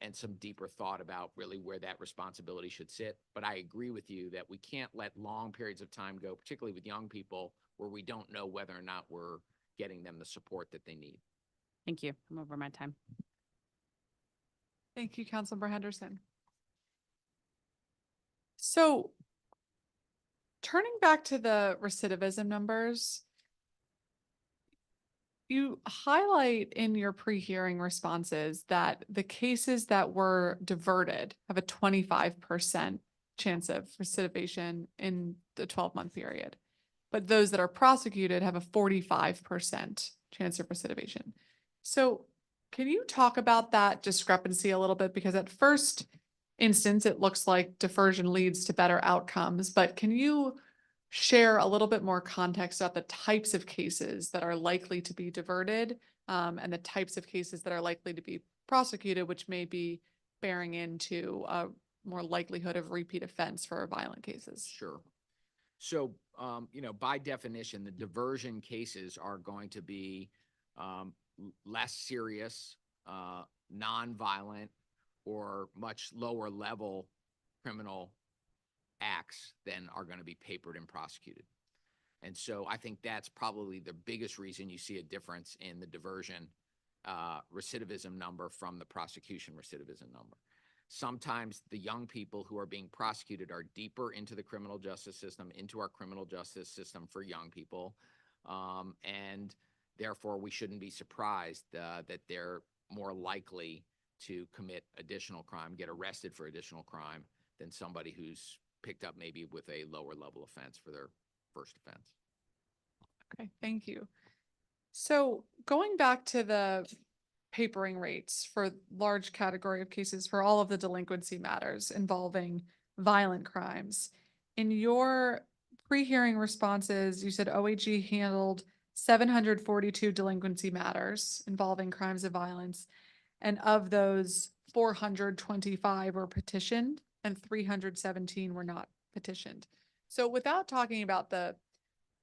and some deeper thought about really where that responsibility should sit. But I agree with you that we can't let long periods of time go, particularly with young people, where we don't know whether or not we're getting them the support that they need. Thank you. I'm over my time. Thank you, Councilmember Henderson. So turning back to the recidivism numbers, you highlight in your pre-hearing responses that the cases that were diverted have a 25% chance of recidivation in the 12-month period, but those that are prosecuted have a 45% chance of recidivation. So can you talk about that discrepancy a little bit? Because at first instance, it looks like diversion leads to better outcomes, but can you share a little bit more context about the types of cases that are likely to be diverted and the types of cases that are likely to be prosecuted, which may be bearing into a more likelihood of repeat offense for violent cases? Sure. So, by definition, the diversion cases are going to be less serious, non-violent, or much lower level criminal acts than are going to be papered and prosecuted. And so I think that's probably the biggest reason you see a difference in the diversion recidivism number from the prosecution recidivism number. Sometimes the young people who are being prosecuted are deeper into the criminal justice system, into our criminal justice system for young people. And therefore, we shouldn't be surprised that they're more likely to commit additional crime, get arrested for additional crime than somebody who's picked up maybe with a lower level offense for their first offense. Okay, thank you. So going back to the papering rates for large category of cases for all of the delinquency matters involving violent crimes, in your pre-hearing responses, you said OAG handled 742 delinquency matters involving crimes of violence. And of those, 425 were petitioned and 317 were not petitioned. So without talking about the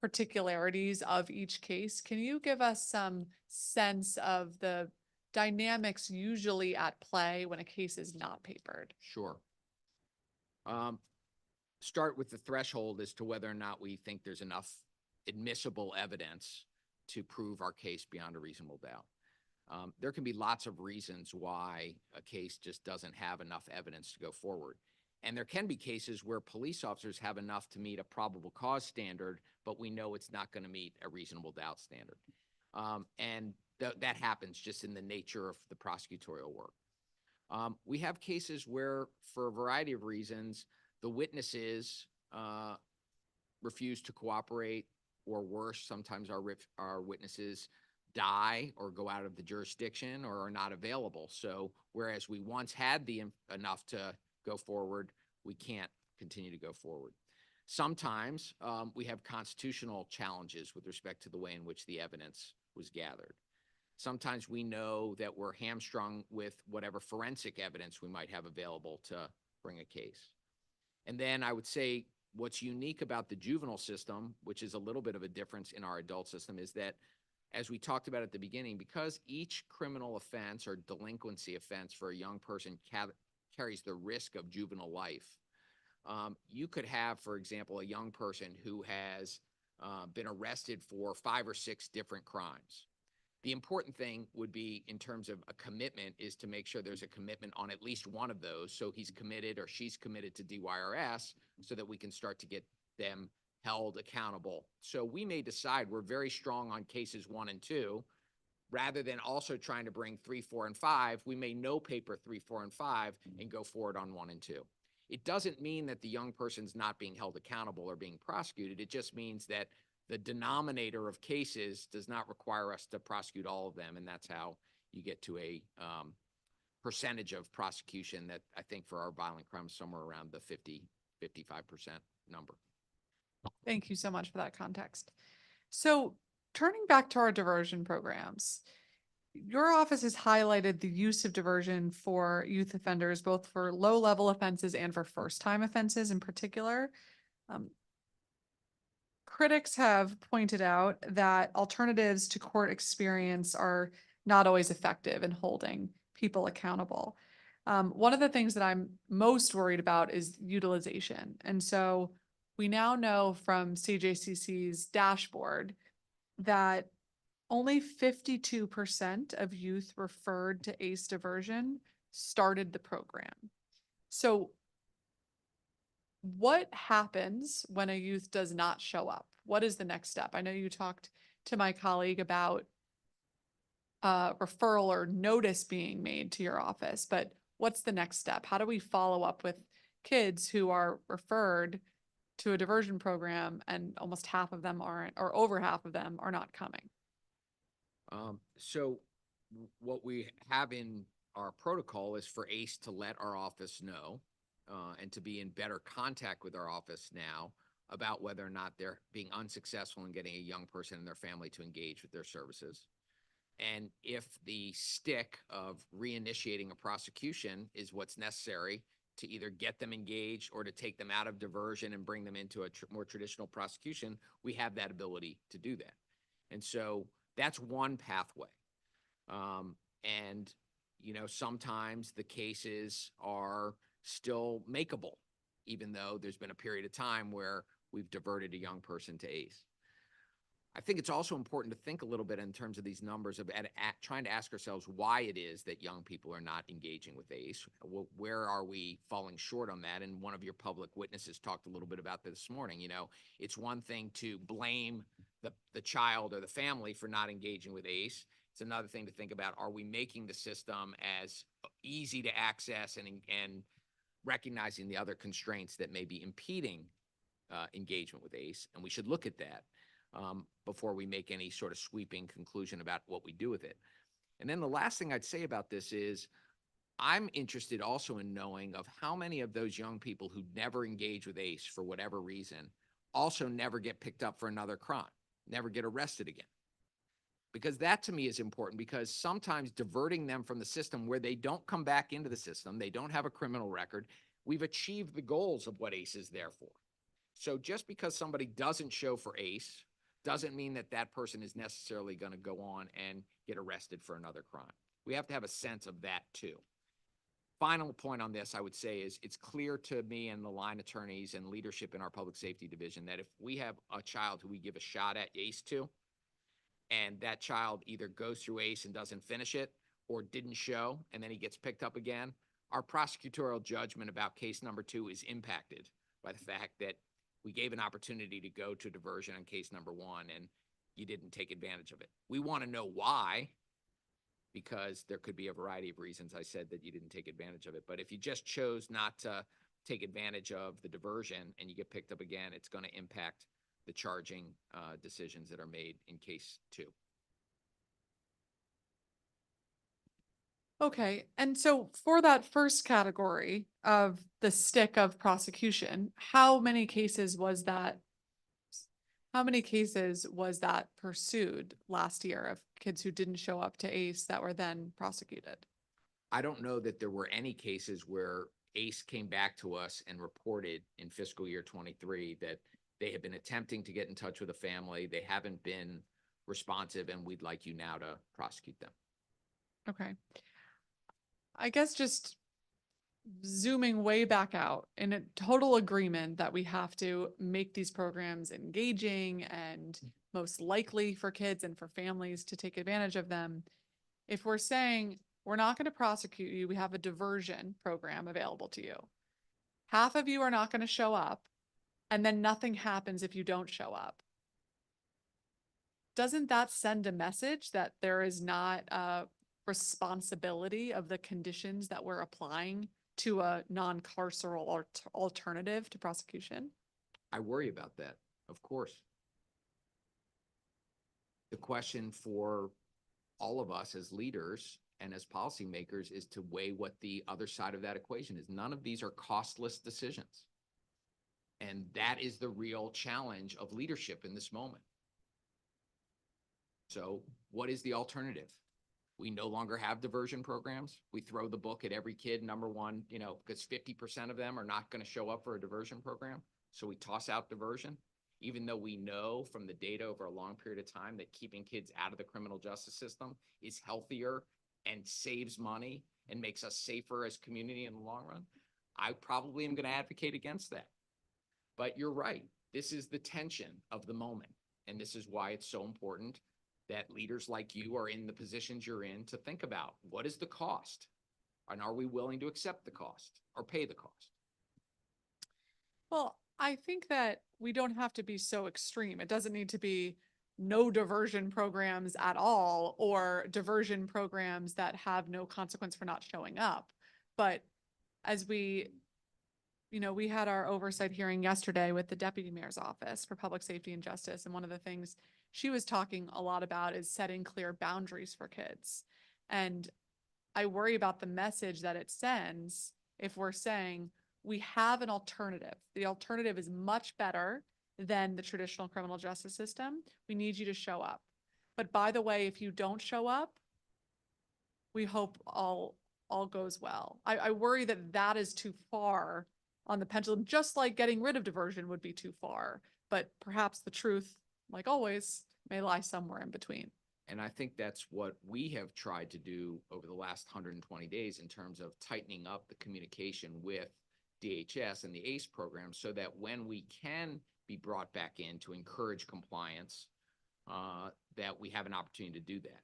particularities of each case, can you give us some sense of the dynamics usually at play when a case is not papered? Sure. Start with the threshold as to whether or not we think there's enough admissible evidence to prove our case beyond a reasonable doubt. There can be lots of reasons why a case just doesn't have enough evidence to go forward. And there can be cases where police officers have enough to meet a probable cause standard, but we know it's not going to meet a reasonable doubt standard. And that happens just in the nature of the prosecutorial work. We have cases where, for a variety of reasons, the witnesses refuse to cooperate, or worse, sometimes our witnesses die or go out of the jurisdiction or are not available. So whereas we once had enough to go forward, we can't continue to go forward. Sometimes we have constitutional challenges with respect to the way in which the evidence was gathered. Sometimes we know that we're hamstrung with whatever forensic evidence we might have available to bring a case. And then I would say what's unique about the juvenile system, which is a little bit of a difference in our adult system, is that, as we talked about at the beginning, because each criminal offense or delinquency offense for a young person carries the risk of juvenile life, you could have, for example, a young person who has been arrested for 5 or 6 different crimes. The important thing would be, in terms of a commitment, is to make sure there's a commitment on at least one of those, so he's committed or she's committed to DYRS, so that we can start to get them held accountable. So we may decide we're very strong on cases 1 and 2, rather than also trying to bring 3, 4, and 5. We may no paper 3, 4, and 5 and go forward on 1 and 2. It doesn't mean that the young person's not being held accountable or being prosecuted. It just means that the denominator of cases does not require us to prosecute all of them, and that's how you get to a percentage of prosecution that I think for our violent crimes somewhere around the 50, 55% number. Thank you so much for that context. So turning back to our diversion programs, your office has highlighted the use of diversion for youth offenders, both for low-level offenses and for first-time offenses in particular. Critics have pointed out that alternatives to court experience are not always effective in holding people accountable. One of the things that I'm most worried about is utilization. And so we now know from CJCC's dashboard that only 52% of youth referred to ACE diversion started the program. So what happens when a youth does not show up? What is the next step? I know you talked to my colleague about referral or notice being made to your office, but what's the next step? How do we follow up with kids who are referred to a diversion program and almost half of them aren't, or over half of them are not coming? So what we have in our protocol is for ACE to let our office know and to be in better contact with our office now about whether or not they're being unsuccessful in getting a young person and their family to engage with their services. And if the stick of reinitiating a prosecution is what's necessary to either get them engaged or to take them out of diversion and bring them into a more traditional prosecution, we have that ability to do that. And so that's one pathway. And, you know, sometimes the cases are still makeable, even though there's been a period of time where we've diverted a young person to ACE. I think it's also important to think a little bit in terms of these numbers of trying to ask ourselves why it is that young people are not engaging with ACE. Where are we falling short on that? And one of your public witnesses talked a little bit about this morning. You know, it's one thing to blame the child or the family for not engaging with ACE. It's another thing to think about, are we making the system as easy to access and recognizing the other constraints that may be impeding engagement with ACE? And we should look at that before we make any sort of sweeping conclusion about what we do with it. And then the last thing I'd say about this is I'm interested also in knowing of how many of those young people who never engage with ACE for whatever reason also never get picked up for another crime, never get arrested again. Because that to me is important, because sometimes diverting them from the system where they don't come back into the system, they don't have a criminal record, we've achieved the goals of what ACE is there for. So just because somebody doesn't show for ACE doesn't mean that that person is necessarily going to go on and get arrested for another crime. We have to have a sense of that too. Final point on this, I would say, is it's clear to me and the line attorneys and leadership in our public safety division that if we have a child who we give a shot at ACE to, and that child either goes through ACE and doesn't finish it, or didn't show, and then he gets picked up again, our prosecutorial judgment about case number 2 is impacted by the fact that we gave an opportunity to go to diversion on case number 1, and you didn't take advantage of it. We want to know why, because there could be a variety of reasons I said that you didn't take advantage of it. But if you just chose not to take advantage of the diversion and you get picked up again, it's going to impact the charging decisions that are made in case 2. Okay, and so for that first category of the stick of prosecution, how many cases was that pursued last year of kids who didn't show up to ACE that were then prosecuted? I don't know that there were any cases where ACE came back to us and reported in fiscal year 23 that they have been attempting to get in touch with a family, they haven't been responsive, and we'd like you now to prosecute them. Okay. I guess just zooming way back out, in a total agreement that we have to make these programs engaging and most likely for kids and for families to take advantage of them. If we're saying we're not going to prosecute you, we have a diversion program available to you. Half of you are not going to show up, and then nothing happens if you don't show up. Doesn't that send a message that there is not a responsibility of the conditions that we're applying to a non-carceral alternative to prosecution? I worry about that, of course. The question for all of us as leaders and as policymakers is to weigh what the other side of that equation is. None of these are costless decisions. And that is the real challenge of leadership in this moment. So what is the alternative? We no longer have diversion programs. We throw the book at every kid, number one, because 50% of them are not going to show up for a diversion program. So we toss out diversion, even though we know from the data over a long period of time that keeping kids out of the criminal justice system is healthier and saves money and makes us safer as a community in the long run. I probably am going to advocate against that. But you're right. This is the tension of the moment. And this is why it's so important that leaders like you are in the positions you're in to think about what is the cost, and are we willing to accept the cost or pay the cost? Well, I think that we don't have to be so extreme. It doesn't need to be no diversion programs at all, or diversion programs that have no consequence for not showing up. But as we had our oversight hearing yesterday with the Deputy Mayor's Office for Public Safety and Justice, and one of the things she was talking a lot about is setting clear boundaries for kids. And I worry about the message that it sends if we're saying we have an alternative. The alternative is much better than the traditional criminal justice system. We need you to show up. But by the way, if you don't show up, we hope all goes well. I worry that that is too far on the pendulum, just like getting rid of diversion would be too far. But perhaps the truth, like always, may lie somewhere in between. And I think that's what we have tried to do over the last 120 days in terms of tightening up the communication with DHS and the ACE program, so that when we can be brought back in to encourage compliance, that we have an opportunity to do that.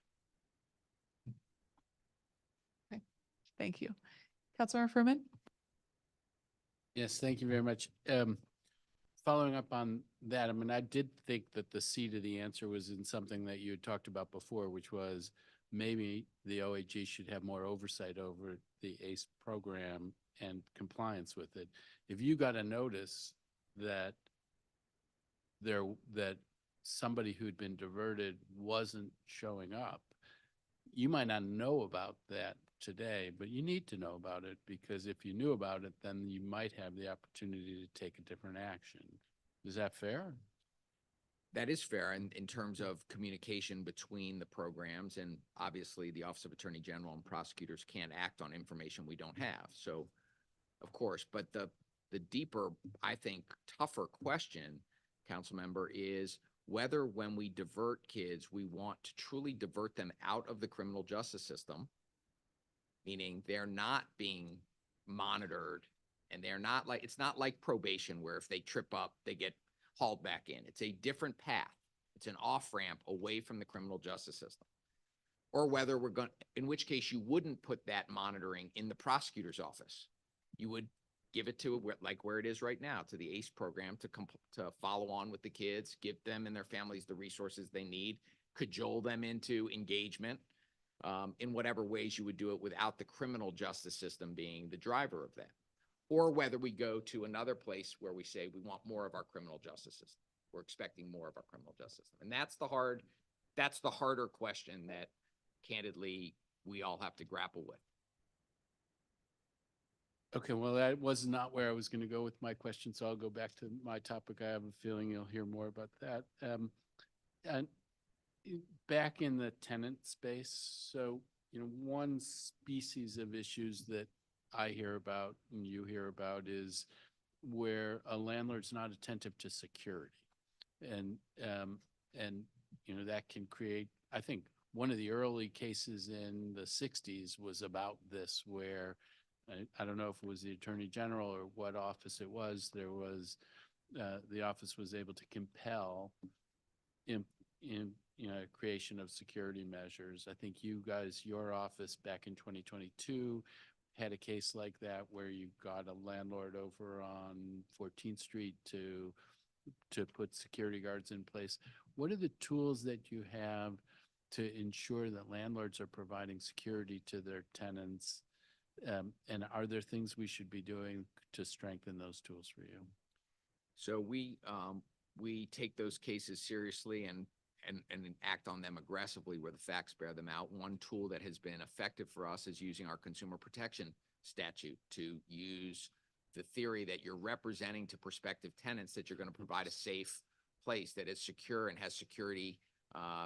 Okay, thank you. Councilmember Fruman? Yes, thank you very much. Following up on that, I mean, I did think that the seed of the answer was in something that you had talked about before, which was maybe the OAG should have more oversight over the ACE program and compliance with it. If you got a notice that that somebody who'd been diverted wasn't showing up, you might not know about that today, but you need to know about it, because if you knew about it, then you might have the opportunity to take a different action. Is that fair? That is fair in terms of communication between the programs, and obviously the Office of Attorney General and prosecutors can't act on information we don't have. So, of course, but the deeper, I think, tougher question, council member, is whether when we divert kids, we want to truly divert them out of the criminal justice system, meaning they're not being monitored and they're not like, it's not like probation where if they trip up, they get hauled back in. It's a different path. It's an off-ramp away from the criminal justice system. Or whether we're going, in which case you wouldn't put that monitoring in the prosecutor's office. You would give it to where it is right now, to the ACE program to follow on with the kids, give them and their families the resources they need, cajole them into engagement in whatever ways you would do it without the criminal justice system being the driver of that. Or whether we go to another place where we say we want more of our criminal justice system. We're expecting more of our criminal justice system. And that's the harder question that candidly we all have to grapple with. Okay, well, that was not where I was going to go with my question, so I'll go back to my topic. I have a feeling you'll hear more about that. And back in the tenant space, so, one species of issues that I hear about and you hear about is where a landlord's not attentive to security. And that can create, I think, one of the early cases in the 60s was about this, where I don't know if it was the Attorney General or what office it was. There was the office was able to compel creation of security measures. I think you guys, your office back in 2022 had a case like that where you got a landlord over on 14th Street to put security guards in place. What are the tools that you have to ensure that landlords are providing security to their tenants? And are there things we should be doing to strengthen those tools for you? So we take those cases seriously and act on them aggressively where the facts bear them out. One tool that has been effective for us is using our consumer protection statute to use the theory that you're representing to prospective tenants that you're going to provide a safe place that is secure and has security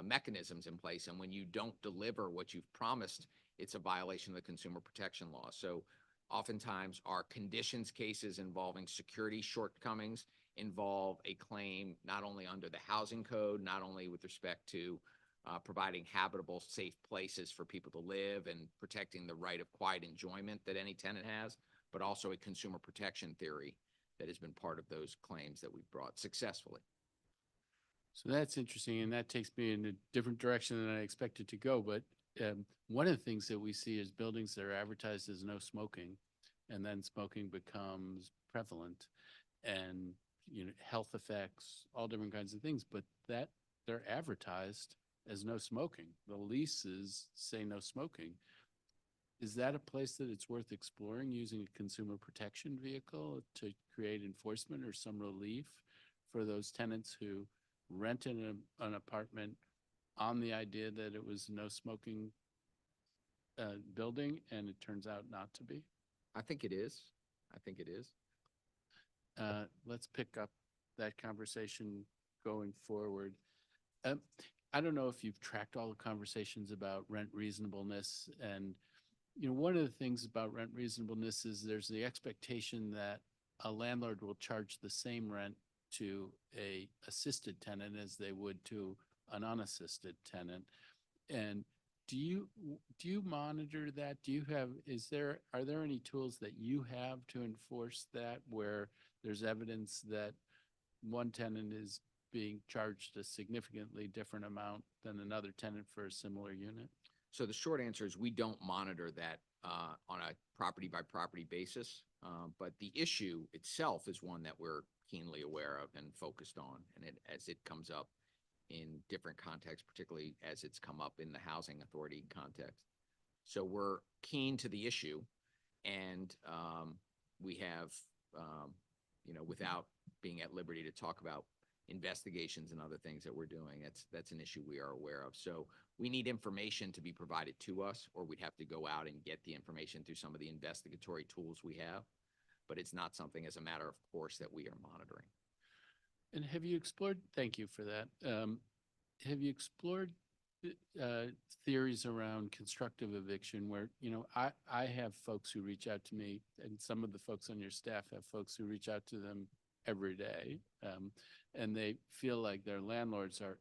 mechanisms in place. And when you don't deliver what you've promised, it's a violation of the consumer protection law. So oftentimes our conditions cases involving security shortcomings involve a claim not only under the housing code, not only with respect to providing habitable, safe places for people to live and protecting the right of quiet enjoyment that any tenant has, but also a consumer protection theory that has been part of those claims that we've brought successfully. So that's interesting, and that takes me in a different direction than I expected to go. But one of the things that we see is buildings that are advertised as no smoking, and then smoking becomes prevalent, and health effects, all different kinds of things. But that they're advertised as no smoking. The leases say no smoking. Is that a place that it's worth exploring using a consumer protection vehicle to create enforcement or some relief for those tenants who rented an apartment on the idea that it was no smoking building, and it turns out not to be? I think it is. Let's pick up that conversation going forward. I don't know if you've tracked all the conversations about rent reasonableness. And, one of the things about rent reasonableness is there's the expectation that a landlord will charge the same rent to a assisted tenant as they would to an unassisted tenant. And do you monitor that? Are there any tools that you have to enforce that, where there's evidence that one tenant is being charged a significantly different amount than another tenant for a similar unit? So the short answer is we don't monitor that on a property by property basis. But the issue itself is one that we're keenly aware of and focused on, and as it comes up in different contexts, particularly as it's come up in the housing authority context. So we're keen to the issue, and we have, without being at liberty to talk about investigations and other things that we're doing, that's an issue we are aware of. So we need information to be provided to us, or we'd have to go out and get the information through some of the investigatory tools we have. But it's not something as a matter of course that we are monitoring. And have you explored, thank you for that. Have you explored theories around constructive eviction where, I have folks who reach out to me, and some of the folks on your staff have folks who reach out to them every day. And they feel like their landlords are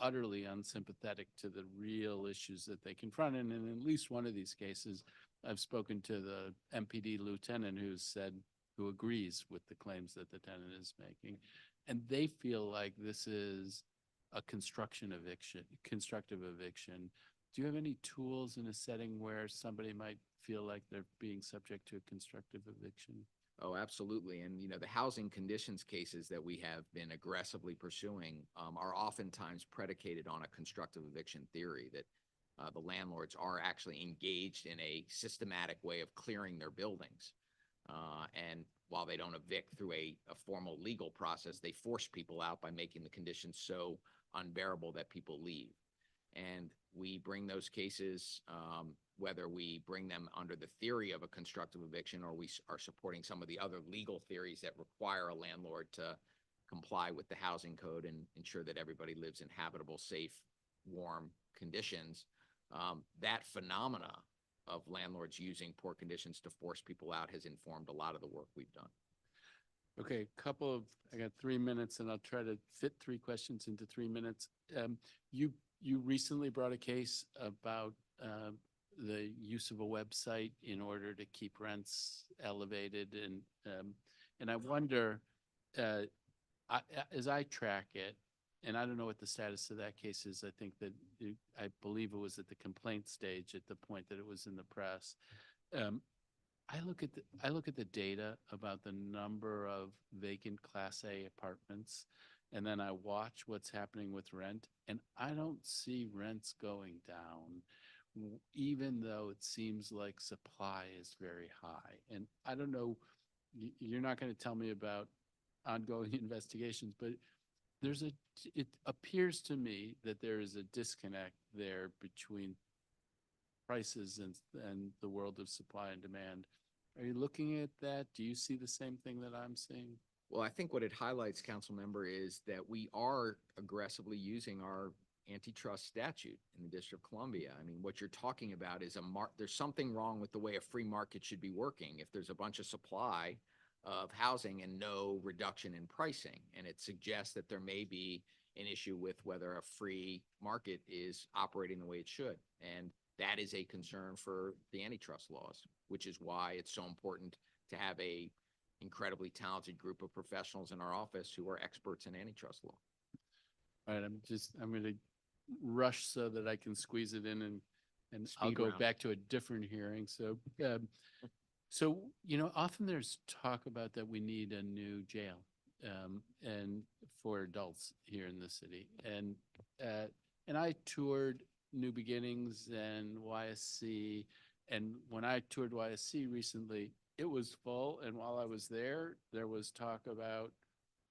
utterly unsympathetic to the real issues that they confront. And in at least one of these cases, I've spoken to the MPD lieutenant who agrees with the claims that the tenant is making. And they feel like this is a constructive eviction. Do you have any tools in a setting where somebody might feel like they're being subject to a constructive eviction? Oh, absolutely. And, the housing conditions cases that we have been aggressively pursuing are oftentimes predicated on a constructive eviction theory that the landlords are actually engaged in a systematic way of clearing their buildings. And while they don't evict through a formal legal process, they force people out by making the conditions so unbearable that people leave. And we bring those cases, whether we bring them under the theory of a constructive eviction or we are supporting some of the other legal theories that require a landlord to comply with the housing code and ensure that everybody lives in habitable, safe, warm conditions. That phenomena of landlords using poor conditions to force people out has informed a lot of the work we've done. Okay, I got 3 minutes and I'll try to fit 3 questions into 3 minutes. You recently brought a case about the use of a website in order to keep rents elevated, and I wonder, as I track it, and I don't know what the status of that case is. I believe it was at the complaint stage at the point that it was in the press. I look at the data about the number of vacant Class A apartments, and then I watch what's happening with rent, and I don't see rents going down, even though it seems like supply is very high. And I don't know, you're not going to tell me about ongoing investigations, but it appears to me that there is a disconnect there between prices and the world of supply and demand. Are you looking at that? Do you see the same thing that I'm seeing? Well, I think what it highlights, council member, is that we are aggressively using our antitrust statute in the District of Columbia. I mean, what you're talking about is there's something wrong with the way a free market should be working. If there's a bunch of supply of housing and no reduction in pricing, and it suggests that there may be an issue with whether a free market is operating the way it should. And that is a concern for the antitrust laws, which is why it's so important to have a incredibly talented group of professionals in our office who are experts in antitrust law. All right, I'm going to rush so that I can squeeze it in, and I'll Speed go round. back to a different hearing. So, often there's talk about that we need a new jail, and for adults here in the city. And I toured New Beginnings and YSC, and when I toured YSC recently, it was full. And while I was there was talk about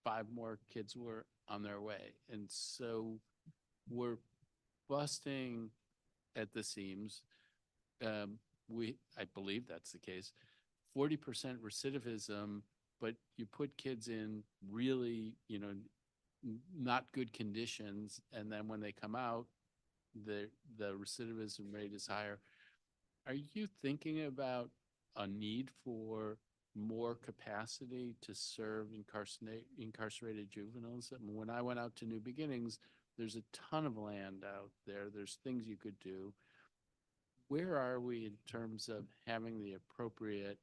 5 more kids were on their way. And so we're busting at the seams. I believe that's the case. 40% recidivism, but you put kids in really, not good conditions, and then when they come out, the recidivism rate is higher. Are you thinking about a need for more capacity to serve incarcerated juveniles? I mean, when I went out to New Beginnings, there's a ton of land out there. There's things you could do. Where are we in terms of having the appropriate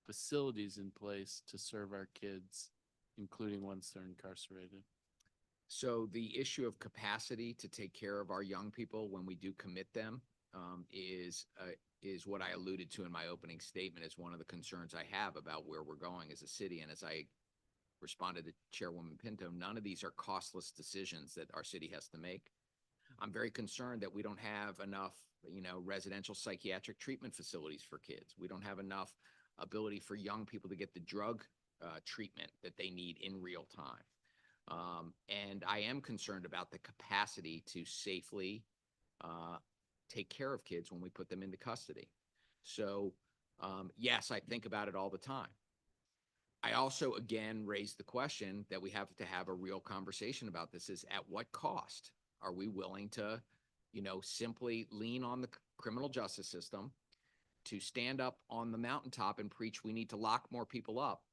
facilities in place to serve our kids, including once they're incarcerated? So the issue of capacity to take care of our young people when we do commit them is what I alluded to in my opening statement as one of the concerns I have about where we're going as a city. And as I responded to Chairwoman Pinto, none of these are costless decisions that our city has to make. I'm very concerned that we don't have enough, residential psychiatric treatment facilities for kids. We don't have enough ability for young people to get the drug treatment that they need in real time. And I am concerned about the capacity to safely take care of kids when we put them into custody. So, yes, I think about it all the time. I also, again, raised the question that we have to have a real conversation about this is at what cost are we willing to, simply lean on the criminal justice system to stand up on the mountaintop and preach we need to lock more people up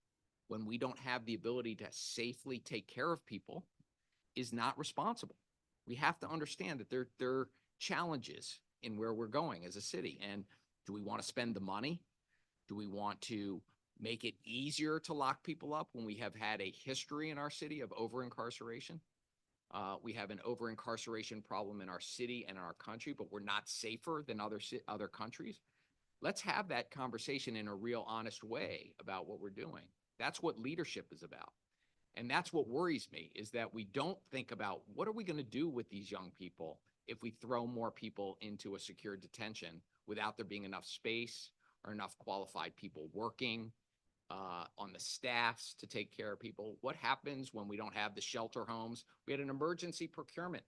when we don't have the ability to safely take care of people is not responsible. We have to understand that there are challenges in where we're going as a city. And do we want to spend the money? Do we want to make it easier to lock people up when we have had a history in our city of over-incarceration? We have an over-incarceration problem in our city and in our country, but we're not safer than other countries. Let's have that conversation in a real honest way about what we're doing. That's what leadership is about. And that's what worries me, is that we don't think about what are we going to do with these young people if we throw more people into a secure detention without there being enough space or enough qualified people working on the staffs to take care of people. What happens when we don't have the shelter homes? We had an emergency procurement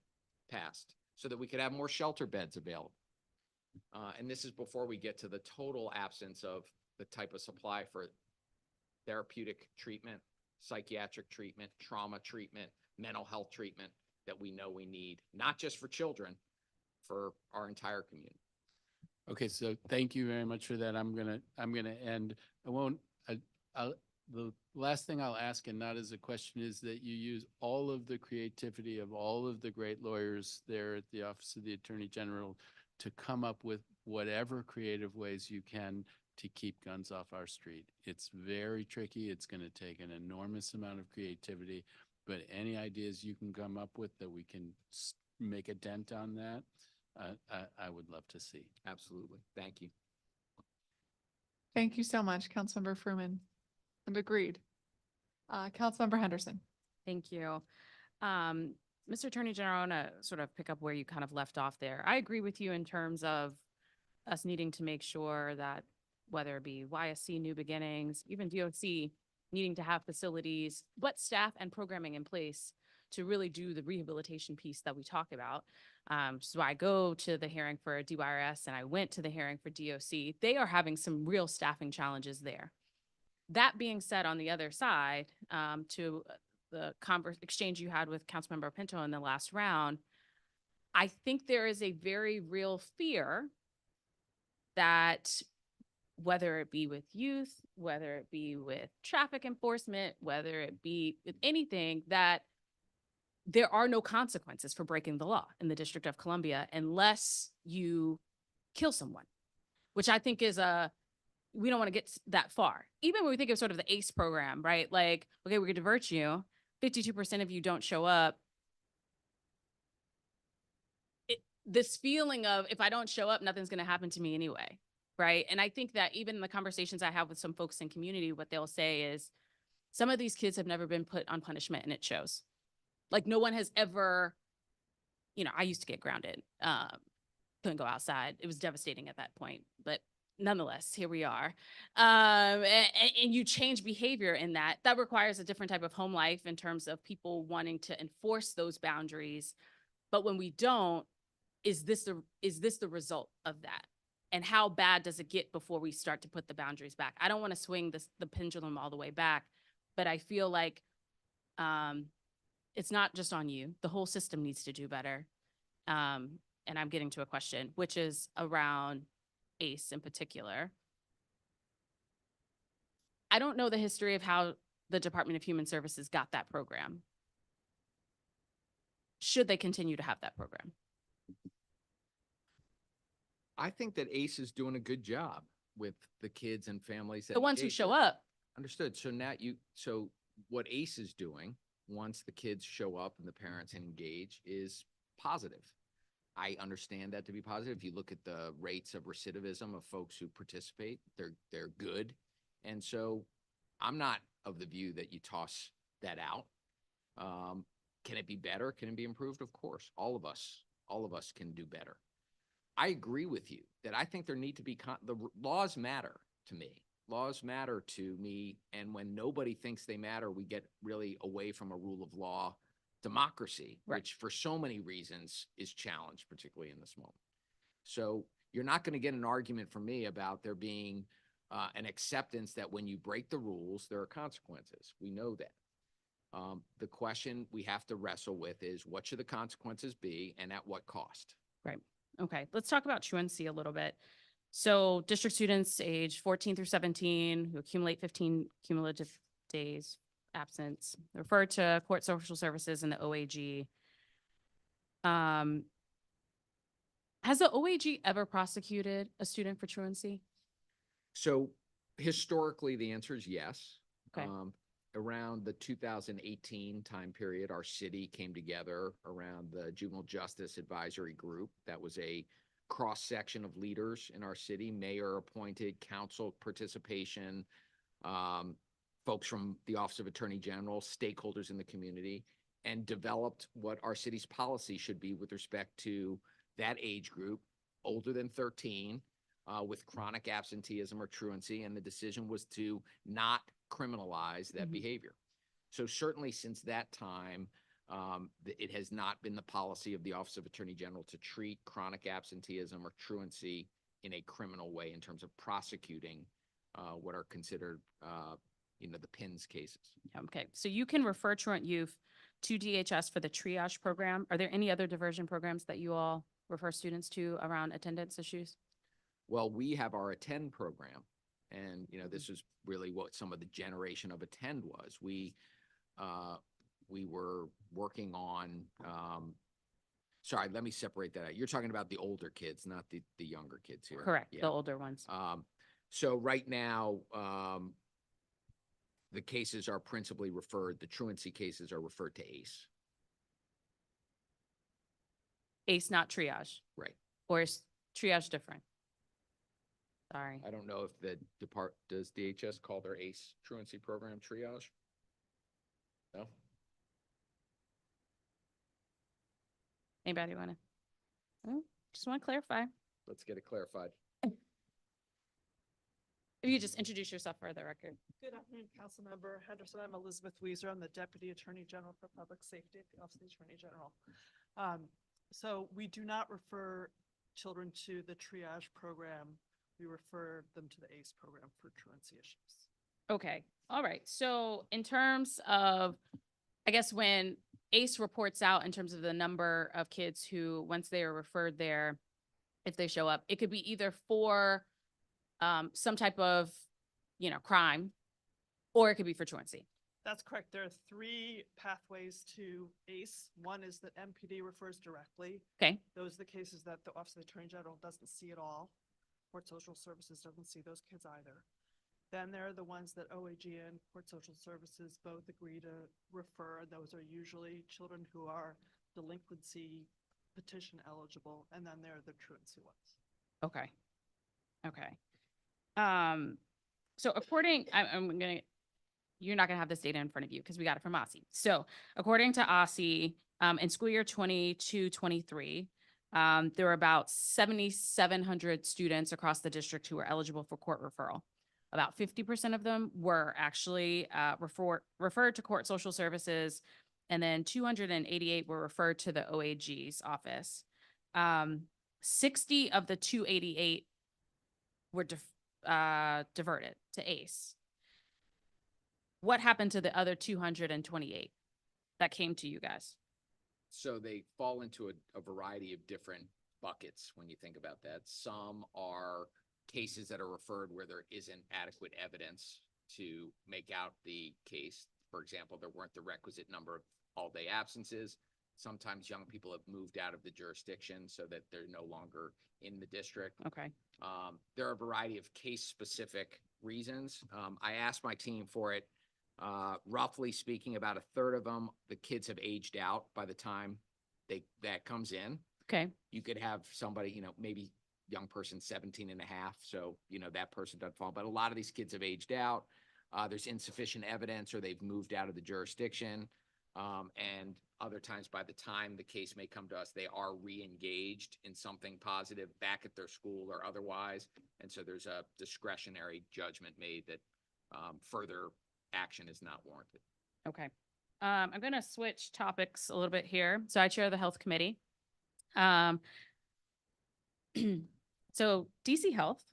passed so that we could have more shelter beds available. And this is before we get to the total absence of the type of supply for therapeutic treatment, psychiatric treatment, trauma treatment, mental health treatment that we know we need, not just for children, for our entire community. Okay, so thank you very much for that. I'm gonna end. The last thing I'll ask, and not as a question, is that you use all of the creativity of all of the great lawyers there at the Office of the Attorney General to come up with whatever creative ways you can to keep guns off our street. It's very tricky. It's going to take an enormous amount of creativity, but any ideas you can come up with that we can make a dent on that, I would love to see. Absolutely. Thank you. Thank you so much, Councilmember Fruman. And agreed. Councilmember Henderson. Thank you. Mr. Attorney General, I want to sort of pick up where you kind of left off there. I agree with you in terms of us needing to make sure that whether it be YSC, New Beginnings, even DOC, needing to have facilities, but staff and programming in place to really do the rehabilitation piece that we talk about. So I go to the hearing for DYRS and I went to the hearing for DOC. They are having some real staffing challenges there. That being said, on the other side, to the exchange you had with Councilmember Pinto in the last round, I think there is a very real fear that whether it be with youth, whether it be with traffic enforcement, whether it be with anything, that there are no consequences for breaking the law in the District of Columbia unless you kill someone, which I think is we don't want to get that far. Even when we think of sort of the ACE program, right? Like, okay, we're going to divert you. 52% of you don't show up. This feeling of if I don't show up, nothing's going to happen to me anyway, right? And I think that even in the conversations I have with some folks in community, what they'll say is some of these kids have never been put on punishment and it shows. Like no one has ever, I used to get grounded, couldn't go outside. It was devastating at that point, but nonetheless, here we are. And you change behavior in that. That requires a different type of home life in terms of people wanting to enforce those boundaries. But when we don't, is this the result of that? And how bad does it get before we start to put the boundaries back? I don't want to swing the pendulum all the way back, but I feel like it's not just on you. The whole system needs to do better. And I'm getting to a question, which is around ACE in particular. I don't know the history of how the Department of Human Services got that program. Should they continue to have that program? I think that ACE is doing a good job with the kids and families. The ones who show up. Understood. So now so what ACE is doing, once the kids show up and the parents engage, is positive. I understand that to be positive. If you look at the rates of recidivism of folks who participate, they're good. And so I'm not of the view that you toss that out. Can it be better? Can it be improved? Of course, all of us can do better. I agree with you that I think there need to be, the laws matter to me. Laws matter to me. And when nobody thinks they matter, we get really away from a rule of law democracy, right, which for so many reasons is challenged, particularly in this moment. So you're not going to get an argument from me about there being an acceptance that when you break the rules, there are consequences. We know that. The question we have to wrestle with is what should the consequences be and at what cost? Right. Okay. Let's talk about truancy a little bit. So district students age 14 through 17 who accumulate 15 cumulative days absence, refer to court social services and the OAG. Has the OAG ever prosecuted a student for truancy? So historically, the answer is yes. Okay. Around the 2018 time period, our city came together around the Juvenile Justice Advisory Group. That was a cross-section of leaders in our city, mayor appointed, council participation, folks from the Office of Attorney General, stakeholders in the community, and developed what our city's policy should be with respect to that age group, older than 13, with chronic absenteeism or truancy, and the decision was to not criminalize that behavior. So certainly since that time, it has not been the policy of the Office of Attorney General to treat chronic absenteeism or truancy in a criminal way in terms of prosecuting what are considered, the PINS cases. Okay. So you can refer truant youth to DHS for the triage program. Are there any other diversion programs that you all refer students to around attendance issues? Well, we have our Attend program, and this is really what some of the generation of Attend was. We were working on. Sorry, let me separate that out. You're talking about the older kids, not the younger kids here. Correct. Yeah. The older ones. So right now, the cases are principally referred. The truancy cases are referred to ACE. ACE, not triage. Right. Or is triage different? Sorry. I don't know if does DHS call their ACE truancy program triage? No? Anybody want to? Just want to clarify. Let's get it clarified. If you could just introduce yourself for the record. Good afternoon, Councilmember Henderson. I'm Elizabeth Weiser. I'm the Deputy Attorney General for Public Safety at the Office of the Attorney General. So we do not refer children to the triage program. We refer them to the ACE program for truancy issues. Okay. All right. So in terms of, I guess when ACE reports out in terms of the number of kids who, once they are referred there, if they show up, it could be either for some type of, crime, or it could be for truancy. That's correct. There are three pathways to ACE. One is that MPD refers directly. Okay. Those are the cases that the Office of the Attorney General doesn't see at all. Court Social Services doesn't see those kids either. Then there are the ones that OAG and Court Social Services both agree to refer. Those are usually children who are delinquency petition eligible. And then there are the truancy ones. Okay. Okay. So you're not gonna have this data in front of you because we got it from OSSI. So according to OSSI, in school year 22-23, there were about 7,700 students across the district who were eligible for court referral. About 50% of them were actually referred to court social services, and then 288 were referred to the OAG's office. 60 of the 288 were diverted to ACE. What happened to the other 228 that came to you guys? So they fall into a variety of different buckets when you think about that. Some are cases that are referred where there isn't adequate evidence to make out the case. For example, there weren't the requisite number of all-day absences. Sometimes young people have moved out of the jurisdiction so that they're no longer in the district. Okay. There are a variety of case-specific reasons. I asked my team for it. Roughly speaking, about a third of them, the kids have aged out by the time that comes in. Okay. You could have somebody, maybe young person 17 and a half. So, that person doesn't fall. But a lot of these kids have aged out. There's insufficient evidence or they've moved out of the jurisdiction. And other times by the time the case may come to us, they are re-engaged in something positive back at their school or otherwise. And so there's a discretionary judgment made that further action is not warranted. Okay. I'm going to switch topics a little bit here. So I chair the health committee. So DC Health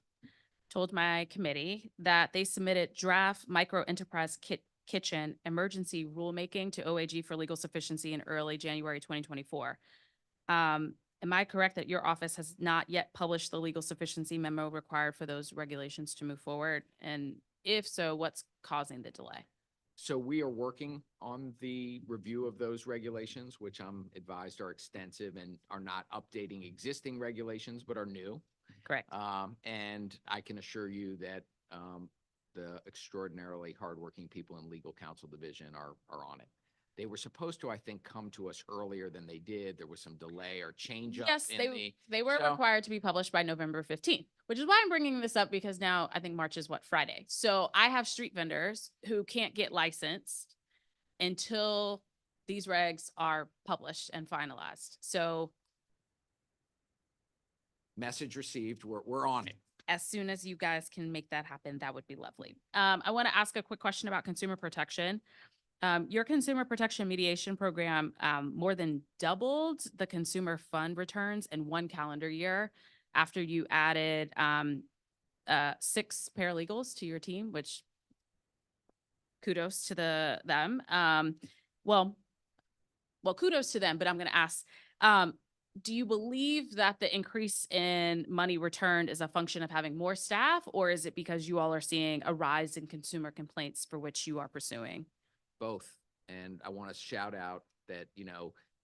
told my committee that they submitted draft micro enterprise kitchen emergency rulemaking to OAG for legal sufficiency in early January 2024. Am I correct that your office has not yet published the legal sufficiency memo required for those regulations to move forward? And if so, what's causing the delay? So we are working on the review of those regulations, which I'm advised are extensive and are not updating existing regulations, but are new. Correct. And I can assure you that the extraordinarily hardworking people in Legal Counsel Division are on it. They were supposed to, I think, come to us earlier than they did. There was some delay or change up Yes, in they were so- required to be published by November 15th, which is why I'm bringing this up, because now I think March is what, Friday. So I have street vendors who can't get licensed until these regs are published and finalized. So Message received. We're on it. as soon as you guys can make that happen, that would be lovely. I want to ask a quick question about consumer protection. Your consumer protection mediation program more than doubled the consumer fund returns in one calendar year after you added 6 paralegals to your team, which kudos to them. Well, kudos to them, but I'm going to ask, do you believe that the increase in money returned is a function of having more staff, or is it because you all are seeing a rise in consumer complaints for which you are pursuing? Both. And I want to shout out that,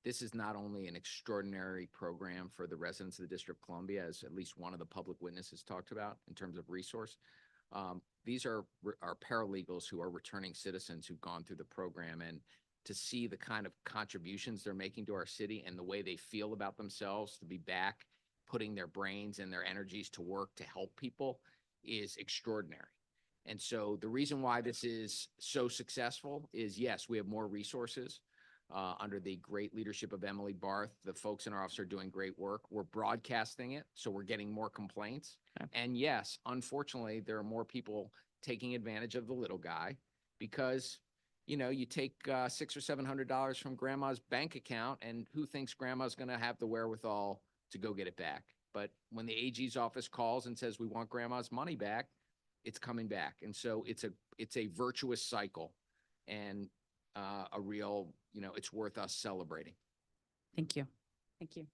this is not only an extraordinary program for the residents of the District of Columbia, as at least one of the public witnesses talked about in terms of resource. These are paralegals who are returning citizens who've gone through the program, and to see the kind of contributions they're making to our city and the way they feel about themselves to be back, putting their brains and their energies to work to help people is extraordinary. And so the reason why this is so successful is, yes, we have more resources under the great leadership of Emily Barth. The folks in our office are doing great work. We're broadcasting it, so we're getting more complaints. Okay. And yes, unfortunately, there are more people taking advantage of the little guy because, you take $600 or $700 from grandma's bank account, and who thinks grandma's going to have the wherewithal to go get it back? But when the AG's office calls and says we want grandma's money back, it's coming back. And so it's a virtuous cycle, and a real, it's worth us celebrating. Thank you. Thank you.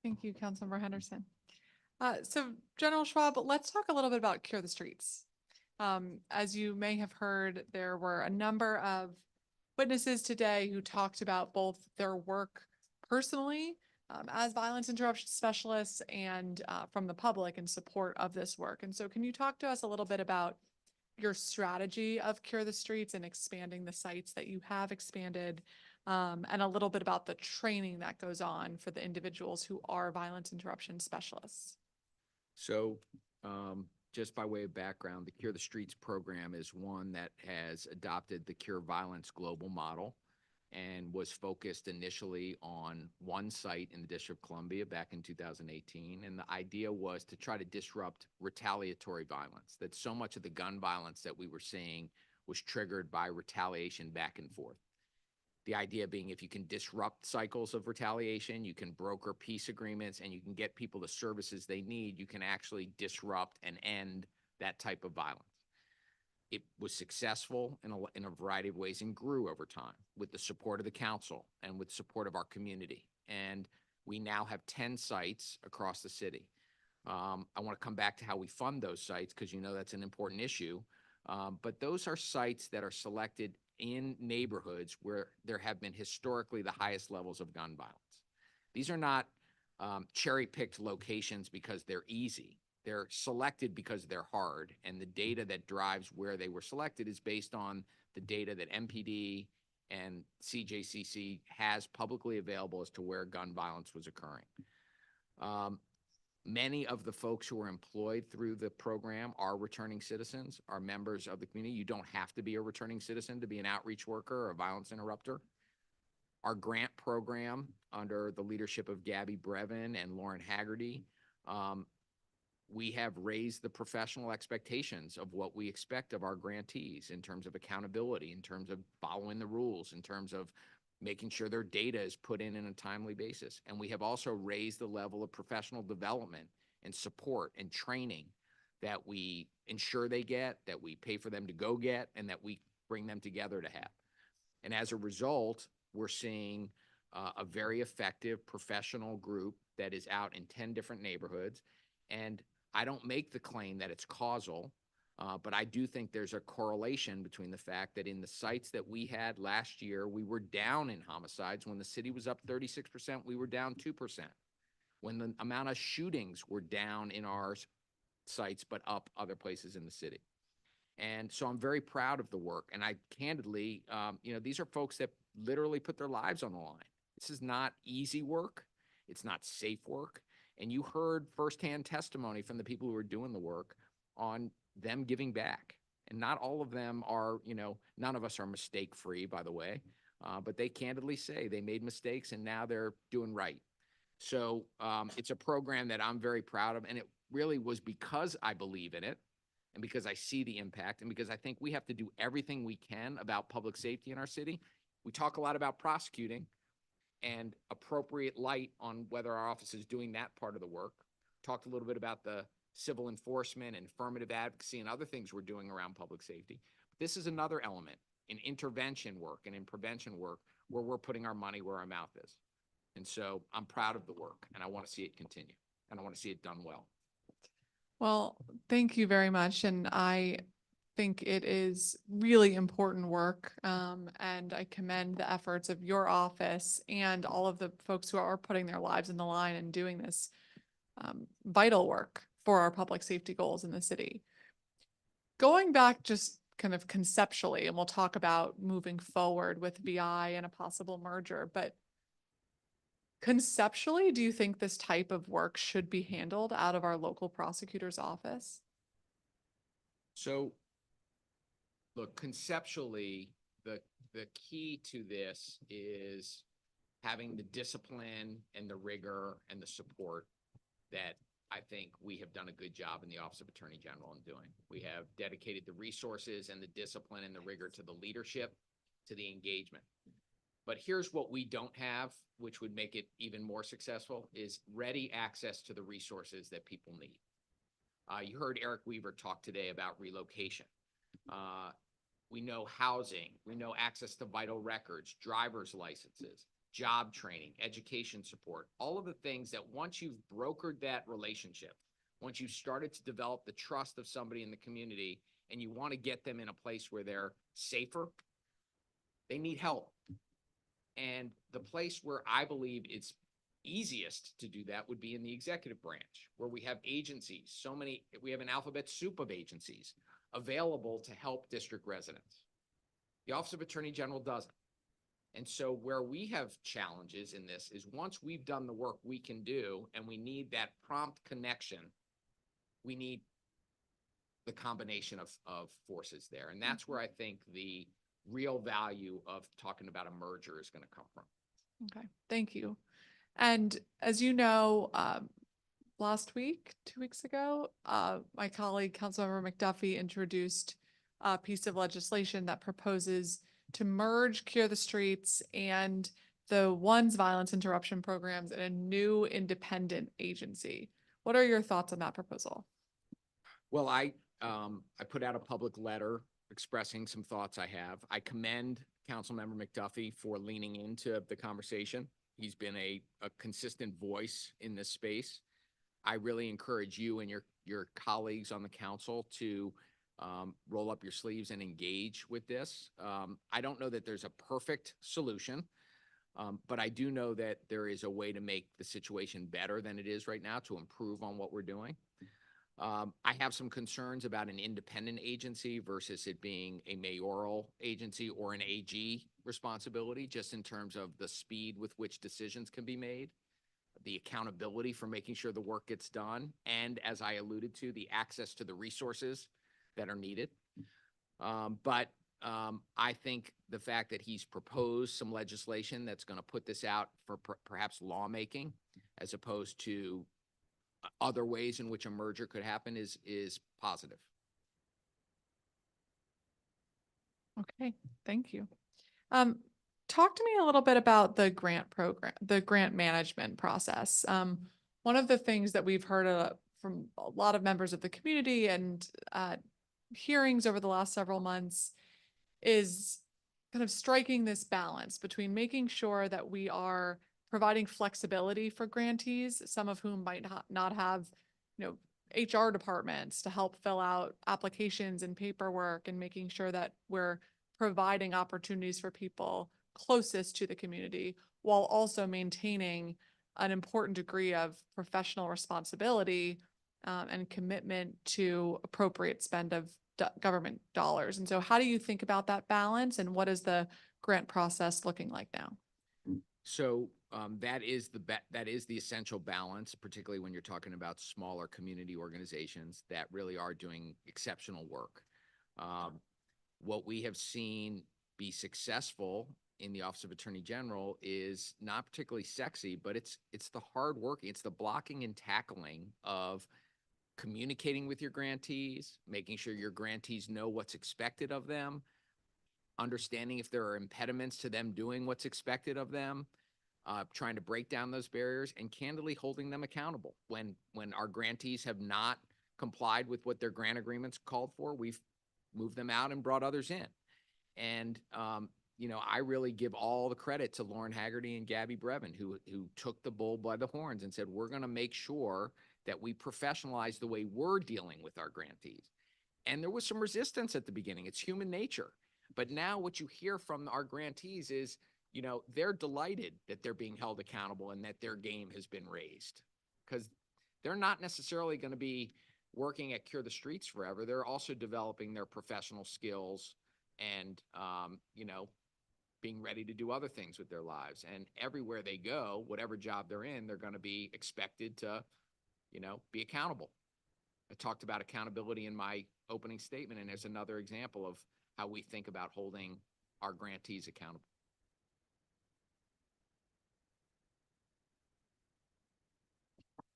Thank you, Councilmember Henderson. So General Schwab, let's talk a little bit about Cure the Streets. As you may have heard, there were a number of witnesses today who talked about both their work personally as violence interruption specialists and from the public in support of this work. And so can you talk to us a little bit about your strategy of Cure the Streets and expanding the sites that you have expanded, and a little bit about the training that goes on for the individuals who are violence interruption specialists? So just by way of background, the Cure the Streets program is one that has adopted the Cure Violence Global model and was focused initially on one site in the District of Columbia back in 2018. And the idea was to try to disrupt retaliatory violence, that so much of the gun violence that we were seeing was triggered by retaliation back and forth. The idea being, if you can disrupt cycles of retaliation, you can broker peace agreements, and you can get people the services they need, you can actually disrupt and end that type of violence. It was successful in a variety of ways and grew over time with the support of the council and with support of our community. And we now have 10 sites across the city. I want to come back to how we fund those sites, because that's an important issue. But those are sites that are selected in neighborhoods where there have been historically the highest levels of gun violence. These are not cherry-picked locations because they're easy. They're selected because they're hard, and the data that drives where they were selected is based on the data that MPD and CJCC has publicly available as to where gun violence was occurring. Many of the folks who are employed through the program are returning citizens, are members of the community. You don't have to be a returning citizen to be an outreach worker or a violence interrupter. Our grant program, under the leadership of Gabby Brevin and Lauren Haggerty, we have raised the professional expectations of what we expect of our grantees in terms of accountability, in terms of following the rules, in terms of making sure their data is put in a timely basis. And we have also raised the level of professional development and support and training that we ensure they get, that we pay for them to go get, and that we bring them together to have. And as a result, we're seeing a very effective professional group that is out in 10 different neighborhoods. And I don't make the claim that it's causal, but I do think there's a correlation between the fact that in the sites that we had last year, we were down in homicides. When the city was up 36%, we were down 2%. When the amount of shootings were down in our sites, but up other places in the city. And so I'm very proud of the work. And I candidly, these are folks that literally put their lives on the line. This is not easy work. It's not safe work. And you heard firsthand testimony from the people who are doing the work on them giving back. And not all of them are, none of us are mistake-free, by the way, but they candidly say they made mistakes and now they're doing right. So it's a program that I'm very proud of, and it really was because I believe in it and because I see the impact and because I think we have to do everything we can about public safety in our city. We talk a lot about prosecuting and appropriate light on whether our office is doing that part of the work. Talked a little bit about the civil enforcement and affirmative advocacy and other things we're doing around public safety. This is another element in intervention work and in prevention work where we're putting our money where our mouth is. And so I'm proud of the work and I want to see it continue and I want to see it done well. Well, thank you very much. And I think it is really important work. And I commend the efforts of your office and all of the folks who are putting their lives in the line and doing this vital work for our public safety goals in the city. Going back just kind of conceptually, and we'll talk about moving forward with VI and a possible merger, but conceptually, do you think this type of work should be handled out of our local prosecutor's office? So, look, conceptually, the key to this is having the discipline and the rigor and the support that I think we have done a good job in the Office of Attorney General in doing. We have dedicated the resources and the discipline and the rigor to the leadership, to the engagement. But here's what we don't have, which would make it even more successful, is ready access to the resources that people need. You heard Eric Weaver talk today about relocation. We know housing, we know access to vital records, driver's licenses, job training, education support, all of the things that once you've brokered that relationship, once you've started to develop the trust of somebody in the community and you want to get them in a place where they're safer, they need help. And the place where I believe it's easiest to do that would be in the executive branch, where we have agencies, we have an alphabet soup of agencies available to help district residents. The Office of Attorney General doesn't. And so where we have challenges in this is once we've done the work we can do and we need that prompt connection, we need the combination of forces there. And that's where I think the real value of talking about a merger is going to come from. Okay, thank you. And as you know, last week, 2 weeks ago, my colleague, Councilmember McDuffie, introduced a piece of legislation that proposes to merge Cure the Streets and the ONE's violence interruption programs in a new independent agency. What are your thoughts on that proposal? Well, I put out a public letter expressing some thoughts I have. I commend Councilmember McDuffie for leaning into the conversation. He's been a consistent voice in this space. I really encourage you and your colleagues on the council to roll up your sleeves and engage with this. I don't know that there's a perfect solution, but I do know that there is a way to make the situation better than it is right now, to improve on what we're doing. I have some concerns about an independent agency versus it being a mayoral agency or an AG responsibility, just in terms of the speed with which decisions can be made, the accountability for making sure the work gets done, and as I alluded to, the access to the resources that are needed. But I think the fact that he's proposed some legislation that's going to put this out for perhaps lawmaking, as opposed to other ways in which a merger could happen, is positive. Okay, thank you. Talk to me a little bit about the grant program, the grant management process. One of the things that we've heard from a lot of members of the community and hearings over the last several months is kind of striking this balance between making sure that we are providing flexibility for grantees, some of whom might not have, HR departments to help fill out applications and paperwork, and making sure that we're providing opportunities for people closest to the community while also maintaining an important degree of professional responsibility and commitment to appropriate spend of government dollars. And so how do you think about that balance, and what is the grant process looking like now? So that is the essential balance, particularly when you're talking about smaller community organizations that really are doing exceptional work. What we have seen be successful in the Office of Attorney General is not particularly sexy, but it's the hard working, it's the blocking and tackling of communicating with your grantees, making sure your grantees know what's expected of them, understanding if there are impediments to them doing what's expected of them, trying to break down those barriers, and candidly holding them accountable. When our grantees have not complied with what their grant agreements called for, we've moved them out and brought others in. And I really give all the credit to Lauren Haggerty and Gabby Brevin, who took the bull by the horns and said, we're going to make sure that we professionalize the way we're dealing with our grantees. And there was some resistance at the beginning. It's human nature. But now what you hear from our grantees is, they're delighted that they're being held accountable and that their game has been raised, because they're not necessarily going to be working at Cure the Streets forever. They're also developing their professional skills and, being ready to do other things with their lives. And everywhere they go, whatever job they're in, they're going to be expected to, be accountable. I talked about accountability in my opening statement, and there's another example of how we think about holding our grantees accountable.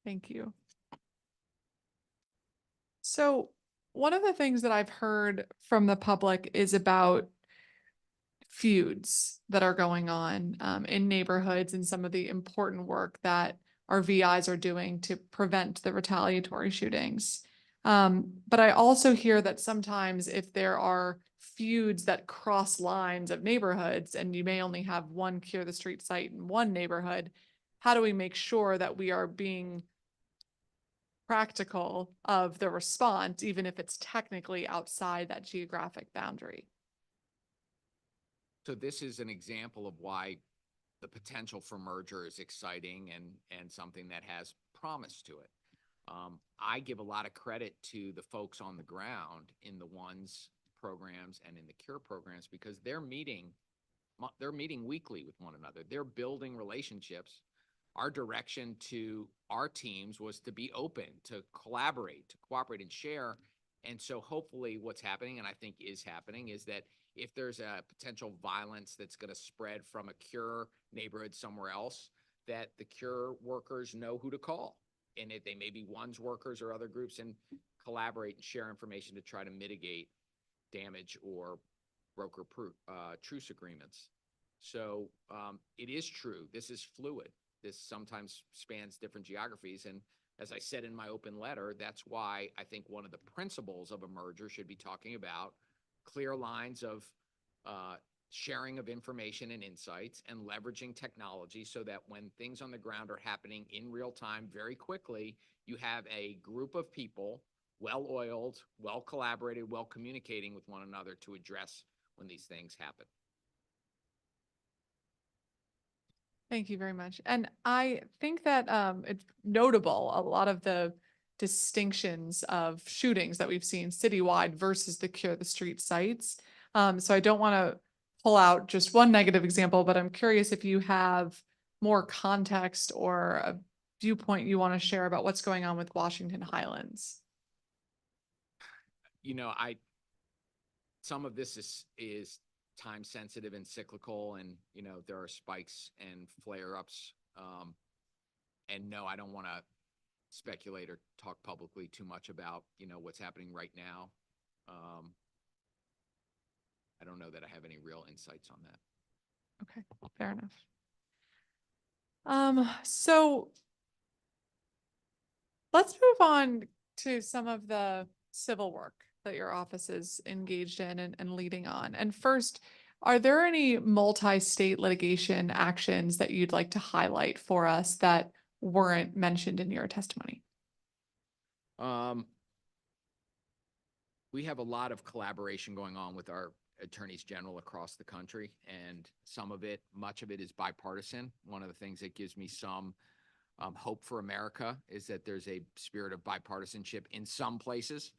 Thank you. So one of the things that I've heard from the public is about feuds that are going on in neighborhoods, and some of the important work that our VIs are doing to prevent the retaliatory shootings. But I also hear that sometimes if there are feuds that cross lines of neighborhoods, and you may only have one Cure the Street site in one neighborhood, how do we make sure that we are being practical of the response, even if it's technically outside that geographic boundary? So this is an example of why the potential for merger is exciting and something that has promise to it. I give a lot of credit to the folks on the ground in the ONES programs and in the CURE programs, because they're meeting weekly with one another. They're building relationships. Our direction to our teams was to be open, to collaborate, to cooperate and share. And so hopefully what's happening, and I think is happening, is that if there's a potential violence that's going to spread from a CURE neighborhood somewhere else, that the CURE workers know who to call. And if they may be ONES workers or other groups, and collaborate and share information to try to mitigate damage or broker truce agreements. So it is true. This is fluid. This sometimes spans different geographies. And as I said in my open letter, that's why I think one of the principles of a merger should be talking about clear lines of sharing of information and insights, and leveraging technology so that when things on the ground are happening in real time very quickly, you have a group of people well-oiled, well-collaborated, well-communicating with one another to address when these things happen. Thank you very much. And I think that it's notable, a lot of the distinctions of shootings that we've seen citywide versus the Cure the Street sites. So I don't want to pull out just one negative example, but I'm curious if you have more context or a viewpoint you want to share about what's going on with Washington Highlands. Some of this is time sensitive and cyclical, and there are spikes and flare ups. And no, I don't want to speculate or talk publicly too much about what's happening right now. I don't know that I have any real insights on that. Okay, fair enough. So Let's move on to some of the civil work that your office is engaged in and leading on. And first, are there any multi-state litigation actions that you'd like to highlight for us that weren't mentioned in your testimony? We have a lot of collaboration going on with our attorneys general across the country, and much of it is bipartisan. One of the things that gives me some hope for America is that there's a spirit of bipartisanship in some places.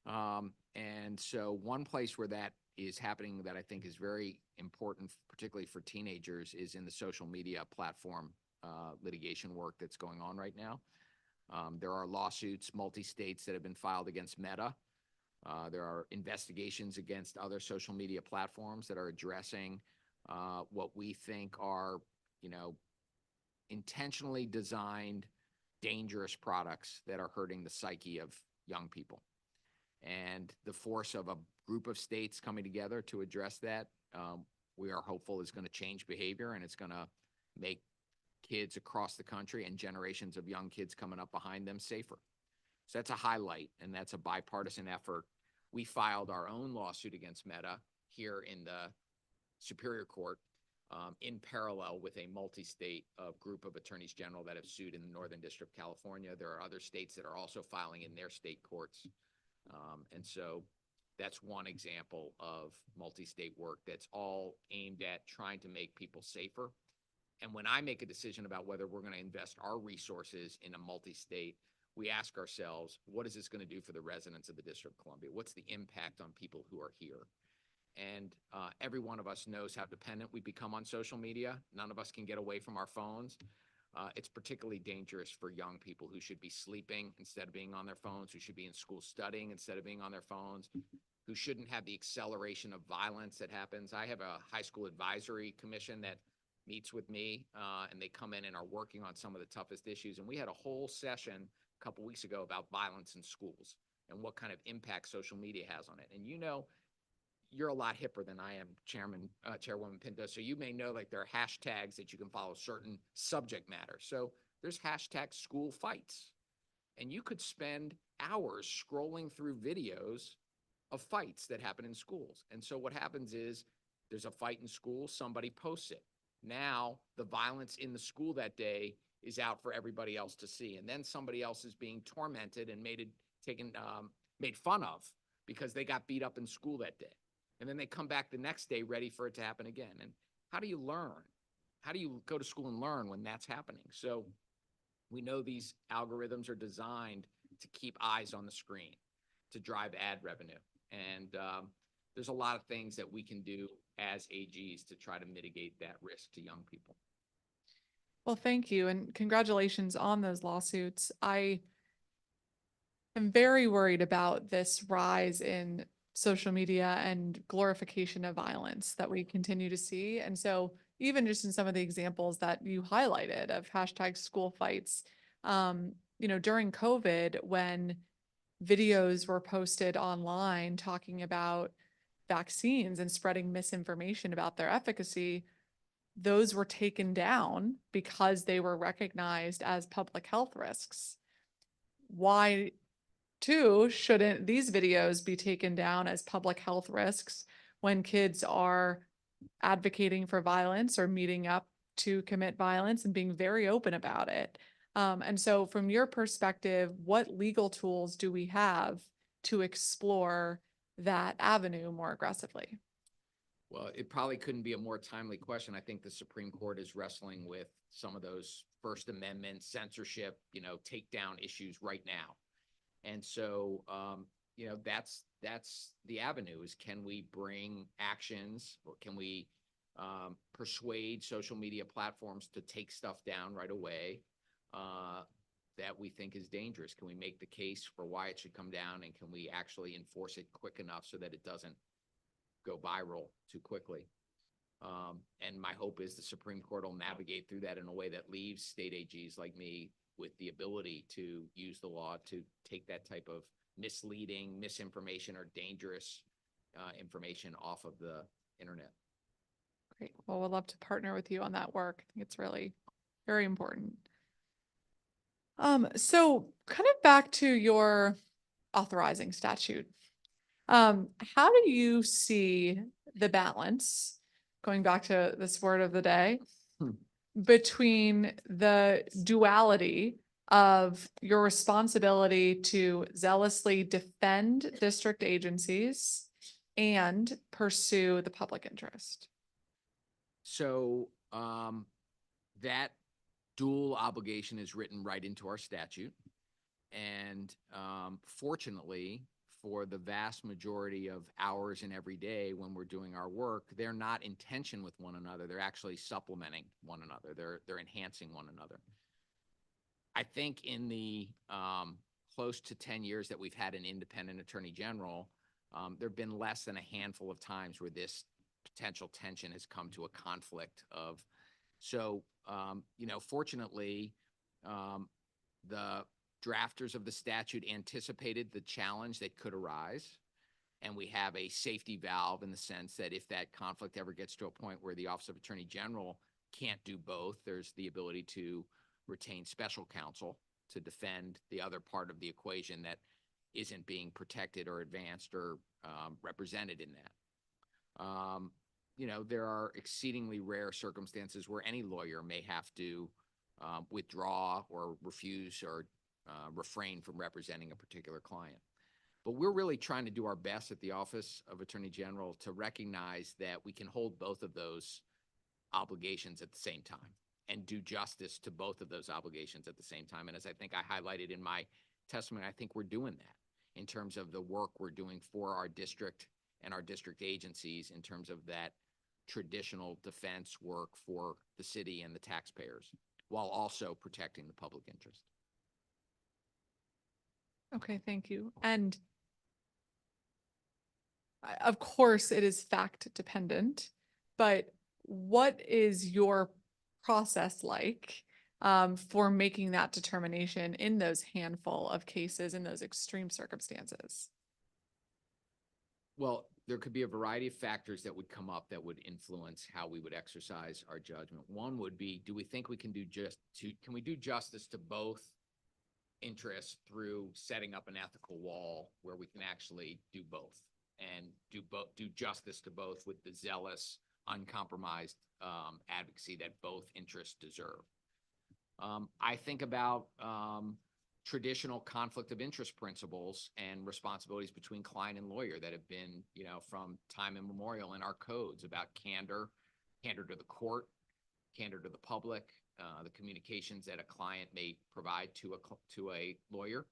And so one place where that is happening that I think is very important, particularly for teenagers, is in the social media platform litigation work that's going on right now. There are lawsuits, multi-states, that have been filed against Meta. There are investigations against other social media platforms that are addressing what we think are, intentionally designed, dangerous products that are hurting the psyche of young people. And the force of a group of states coming together to address that, we are hopeful is going to change behavior, and it's going to make kids across the country and generations of young kids coming up behind them safer. So that's a highlight, and that's a bipartisan effort. We filed our own lawsuit against Meta here in the Superior Court in parallel with a multi-state group of attorneys general that have sued in the Northern District of California. There are other states that are also filing in their state courts. And so that's one example of multi-state work that's all aimed at trying to make people safer. And when I make a decision about whether we're going to invest our resources in a multi-state, we ask ourselves, what is this going to do for the residents of the District of Columbia? What's the impact on people who are here? And every one of us knows how dependent we become on social media. None of us can get away from our phones. It's particularly dangerous for young people who should be sleeping instead of being on their phones, who should be in school studying instead of being on their phones, who shouldn't have the acceleration of violence that happens. I have a high school advisory commission that meets with me, and they come in and are working on some of the toughest issues. And we had a whole session a couple weeks ago about violence in schools and what kind of impact social media has on it. And you're a lot hipper than I am, Chairwoman Pinto. So you may know, like, there are hashtags that you can follow certain subject matter. So there's hashtag school fights, and you could spend hours scrolling through videos of fights that happen in schools. And so what happens is there's a fight in school, somebody posts it. Now the violence in the school that day is out for everybody else to see. And then somebody else is being tormented and made fun of because they got beat up in school that day. And then they come back the next day ready for it to happen again. And how do you learn? How do you go to school and learn when that's happening? So we know these algorithms are designed to keep eyes on the screen, to drive ad revenue. And there's a lot of things that we can do as AGs to try to mitigate that risk to young people. Well, thank you, and congratulations on those lawsuits. I am very worried about this rise in social media and glorification of violence that we continue to see. And so even just in some of the examples that you highlighted of hashtag school fights, during COVID, when videos were posted online talking about vaccines and spreading misinformation about their efficacy, those were taken down because they were recognized as public health risks. Why, too, shouldn't these videos be taken down as public health risks when kids are advocating for violence or meeting up to commit violence and being very open about it? And so from your perspective, what legal tools do we have to explore that avenue more aggressively? Well, it probably couldn't be a more timely question. I think the Supreme Court is wrestling with some of those First Amendment censorship, takedown issues right now. And so, that's the avenue is, can we bring actions, or can we persuade social media platforms to take stuff down right away that we think is dangerous? Can we make the case for why it should come down, and can we actually enforce it quick enough so that it doesn't go viral too quickly? And my hope is the Supreme Court will navigate through that in a way that leaves state AGs like me with the ability to use the law to take that type of misleading, misinformation, or dangerous information off of the internet. Great. Well, we'd love to partner with you on that work. I think it's really very important. So kind of back to your authorizing statute. How do you see the balance, going back to this word of the day, Hmm. between the duality of your responsibility to zealously defend district agencies and pursue the public interest? So, that dual obligation is written right into our statute. And, fortunately, for the vast majority of hours in every day when we're doing our work, they're not in tension with one another. They're actually supplementing one another. They're enhancing one another. I think in the, close to 10 years that we've had an independent attorney general, there've been less than a handful of times where this potential tension has come to a conflict of. So, fortunately, the drafters of the statute anticipated the challenge that could arise. And we have a safety valve in the sense that if that conflict ever gets to a point where the Office of Attorney General can't do both, there's the ability to retain special counsel to defend the other part of the equation that isn't being protected or advanced or represented in that. There are exceedingly rare circumstances where any lawyer may have to withdraw or refuse or refrain from representing a particular client. But we're really trying to do our best at the Office of Attorney General to recognize that we can hold both of those obligations at the same time and do justice to both of those obligations at the same time. And as I think I highlighted in my testimony, I think we're doing that in terms of the work we're doing for our district and our district agencies in terms of that traditional defense work for the city and the taxpayers, while also protecting the public interest. Okay, thank you. And of course, it is fact dependent, but what is your process like for making that determination in those handful of cases, in those extreme circumstances? Well, there could be a variety of factors that would come up that would influence how we would exercise our judgment. One would be, do we think we can can we do justice to both interests through setting up an ethical wall where we can actually do both and do justice to both with the zealous, uncompromised advocacy that both interests deserve. I think about traditional conflict of interest principles and responsibilities between client and lawyer that have been, from time immemorial in our codes about candor to the court, candor to the public, the communications that a client may provide to a lawyer.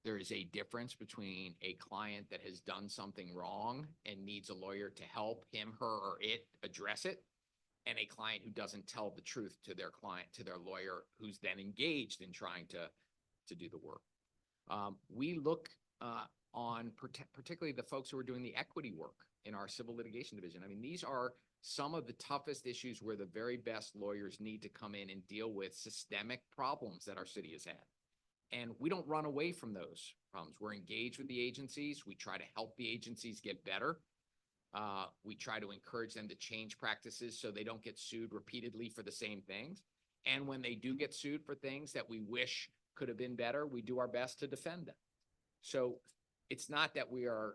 There is a difference between a client that has done something wrong and needs a lawyer to help him, her, or it address it, and a client who doesn't tell the truth to their client, to their lawyer, who's then engaged in trying to do the work. We look on particularly the folks who are doing the equity work in our civil litigation division. I mean, these are some of the toughest issues where the very best lawyers need to come in and deal with systemic problems that our city has had. And we don't run away from those problems. We're engaged with the agencies. We try to help the agencies get better. We try to encourage them to change practices so they don't get sued repeatedly for the same things. And when they do get sued for things that we wish could have been better, we do our best to defend them. So it's not that we are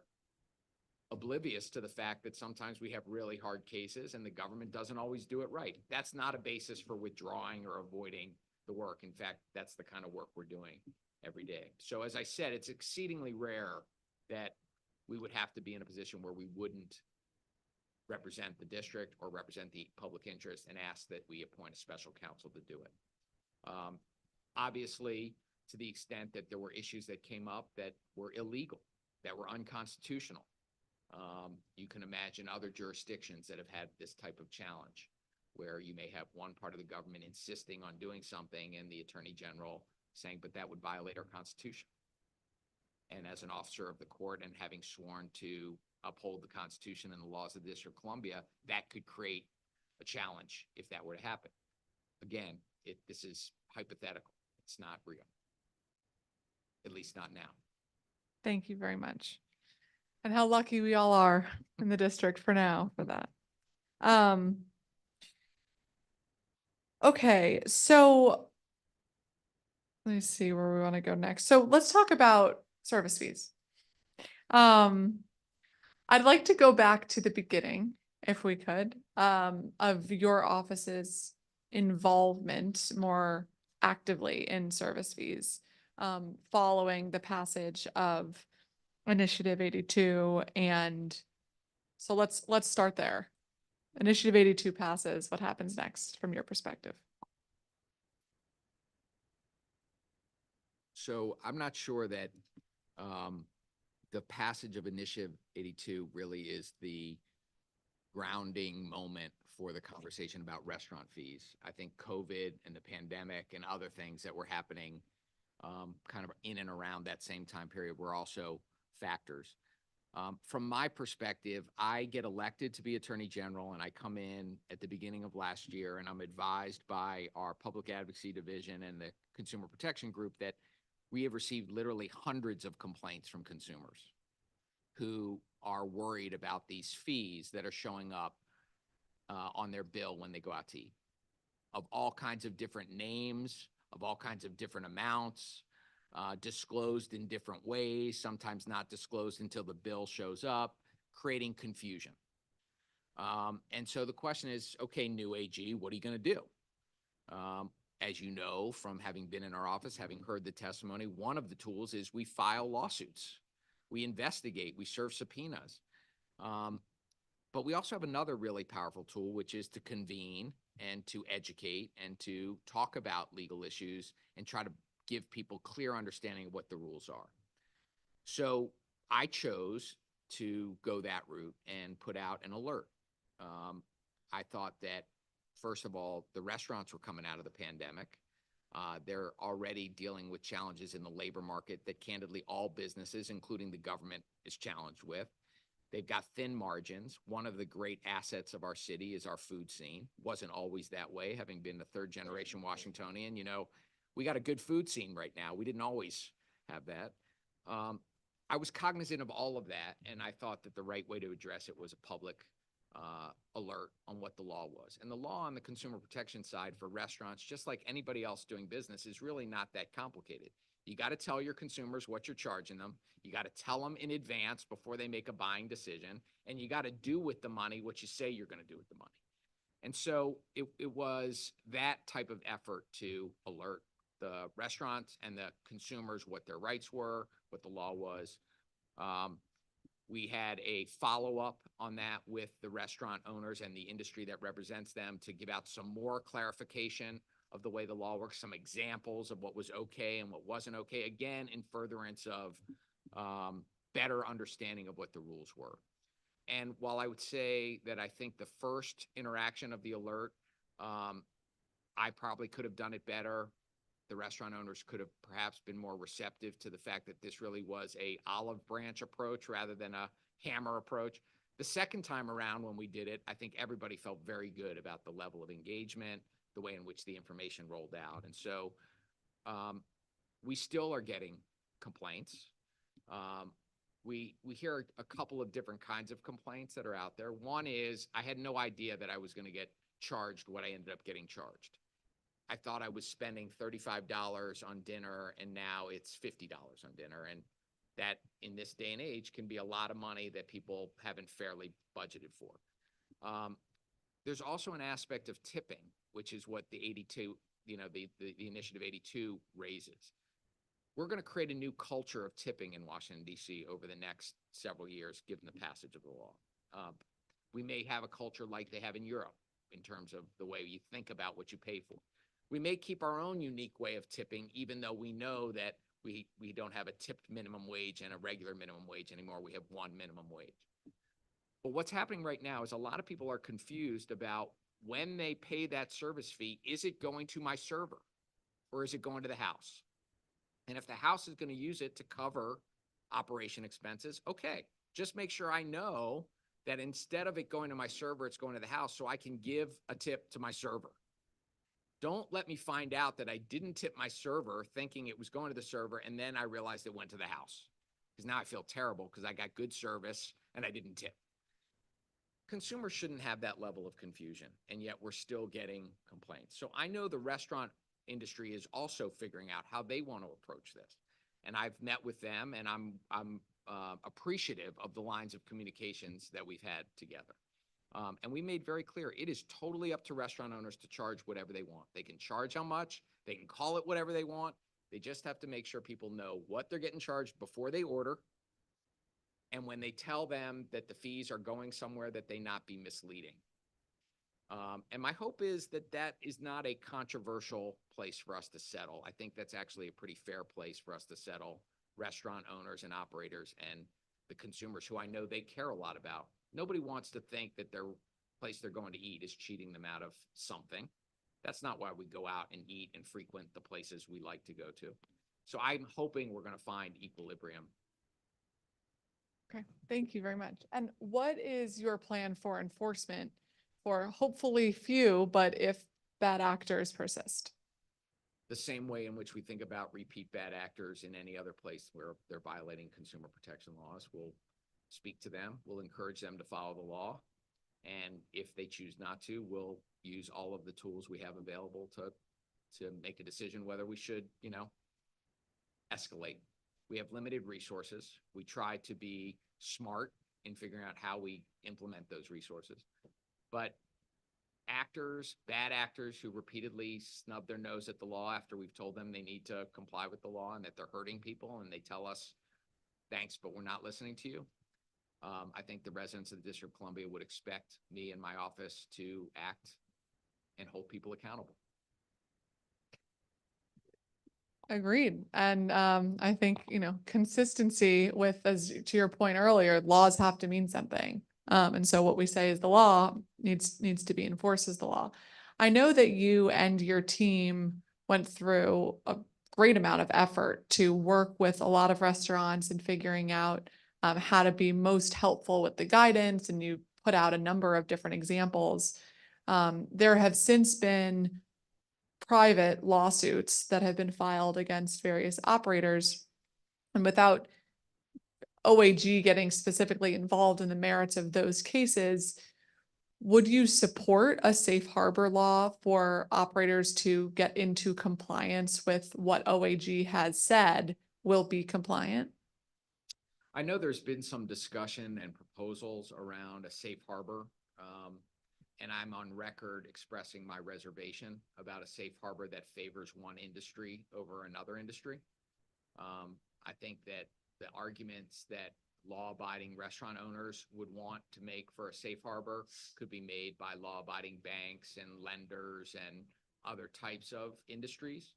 oblivious to the fact that sometimes we have really hard cases and the government doesn't always do it right. That's not a basis for withdrawing or avoiding the work. In fact, that's the kind of work we're doing every day. So as I said, it's exceedingly rare that we would have to be in a position where we wouldn't represent the district or represent the public interest and ask that we appoint a special counsel to do it. Obviously, to the extent that there were issues that came up that were illegal, that were unconstitutional, you can imagine other jurisdictions that have had this type of challenge, where you may have one part of the government insisting on doing something and the attorney general saying, but that would violate our Constitution. And as an officer of the court and having sworn to uphold the Constitution and the laws of the District of Columbia, that could create a challenge if that were to happen. Again, this is hypothetical. It's not real, at least not now. Thank you very much. And how lucky we all are in the district for now for that. Okay, so let me see where we want to go next. So let's talk about service fees. Um, I'd like to go back to the beginning, if we could, of your office's involvement more actively in service fees, following the passage of Initiative 82. And so let's start there. Initiative 82 passes. What happens next from your perspective? So I'm not sure that the passage of Initiative 82 really is the grounding moment for the conversation about restaurant fees. I think COVID and the pandemic and other things that were happening kind of in and around that same time period were also factors. From my perspective, I get elected to be Attorney General, and I come in at the beginning of last year, and I'm advised by our Public Advocacy Division and the Consumer Protection Group that we have received literally hundreds of complaints from consumers who are worried about these fees that are showing up on their bill when they go out to eat, of all kinds of different names, of all kinds of different amounts, disclosed in different ways, sometimes not disclosed until the bill shows up, creating confusion. And so the question is, okay, new AG, what are you going to do? As you know, from having been in our office, having heard the testimony, one of the tools is we file lawsuits. We investigate, we serve subpoenas. But we also have another really powerful tool, which is to convene and to educate and to talk about legal issues and try to give people clear understanding of what the rules are. So I chose to go that route and put out an alert. I thought that, first of all, the restaurants were coming out of the pandemic. They're already dealing with challenges in the labor market that candidly all businesses, including the government, is challenged with. They've got thin margins. One of the great assets of our city is our food scene. Wasn't always that way, having been the third generation Washingtonian. You know, we got a good food scene right now. We didn't always have that. I was cognizant of all of that, and I thought that the right way to address it was a public alert on what the law was. And the law on the consumer protection side for restaurants, just like anybody else doing business, is really not that complicated. You got to tell your consumers what you're charging them. You got to tell them in advance before they make a buying decision. And you got to do with the money what you say you're going to do with the money. And so it was that type of effort to alert the restaurants and the consumers what their rights were, what the law was. We had a follow-up on that with the restaurant owners and the industry that represents them to give out some more clarification of the way the law works, some examples of what was okay and what wasn't okay, again, in furtherance of better understanding of what the rules were. And while I would say that I think the first interaction of the alert, I probably could have done it better. The restaurant owners could have perhaps been more receptive to the fact that this really was a olive branch approach rather than a hammer approach. The second time around when we did it, I think everybody felt very good about the level of engagement, the way in which the information rolled out. And so we still are getting complaints. We hear a couple of different kinds of complaints that are out there. One is, I had no idea that I was going to get charged what I ended up getting charged. I thought I was spending $35 on dinner, and now it's $50 on dinner. And that, in this day and age, can be a lot of money that people haven't fairly budgeted for. There's also an aspect of tipping, which is what the 82, the Initiative 82 raises. We're going to create a new culture of tipping in Washington, D.C. over the next several years, given the passage of the law. We may have a culture like they have in Europe in terms of the way you think about what you pay for. We may keep our own unique way of tipping, even though we know that we don't have a tipped minimum wage and a regular minimum wage anymore. We have one minimum wage. But what's happening right now is a lot of people are confused about when they pay that service fee, is it going to my server or is it going to the house? And if the house is going to use it to cover operation expenses, okay, just make sure I know that instead of it going to my server, it's going to the house so I can give a tip to my server. Don't let me find out that I didn't tip my server thinking it was going to the server, and then I realized it went to the house. Because now I feel terrible because I got good service and I didn't tip. consumers shouldn't have that level of confusion, and yet we're still getting complaints. So I know the restaurant industry is also figuring out how they want to approach this. And I've met with them, and I'm appreciative of the lines of communications that we've had together. And we made very clear, it is totally up to restaurant owners to charge whatever they want. They can charge how much, they can call it whatever they want. They just have to make sure people know what they're getting charged before they order. And when they tell them that the fees are going somewhere, that they not be misleading. And my hope is that that is not a controversial place for us to settle. I think that's actually a pretty fair place for us to settle restaurant owners and operators and the consumers who I know they care a lot about. Nobody wants to think that their place they're going to eat is cheating them out of something. That's not why we go out and eat and frequent the places we like to go to. So I'm hoping we're going to find equilibrium. Okay, thank you very much. And what is your plan for enforcement for hopefully few, but if bad actors persist? The same way in which we think about repeat bad actors in any other place where they're violating consumer protection laws. We'll speak to them. We'll encourage them to follow the law. And if they choose not to, we'll use all of the tools we have available to make a decision whether we should, escalate. We have limited resources. We try to be smart in figuring out how we implement those resources. But bad actors who repeatedly snub their nose at the law after we've told them they need to comply with the law and that they're hurting people, and they tell us, thanks, but we're not listening to you. I think the residents of the District of Columbia would expect me and my office to act and hold people accountable. Agreed. And I think, consistency with, as to your point earlier, laws have to mean something. And so what we say is the law needs to be enforced as the law. I know that you and your team went through a great amount of effort to work with a lot of restaurants and figuring out how to be most helpful with the guidance, and you put out a number of different examples. There have since been private lawsuits that have been filed against various operators, and without OAG getting specifically involved in the merits of those cases, would you support a safe harbor law for operators to get into compliance with what OAG has said will be compliant? I know there's been some discussion and proposals around a safe harbor, and I'm on record expressing my reservation about a safe harbor that favors one industry over another industry. I think that the arguments that law-abiding restaurant owners would want to make for a safe harbor could be made by law-abiding banks and lenders and other types of industries.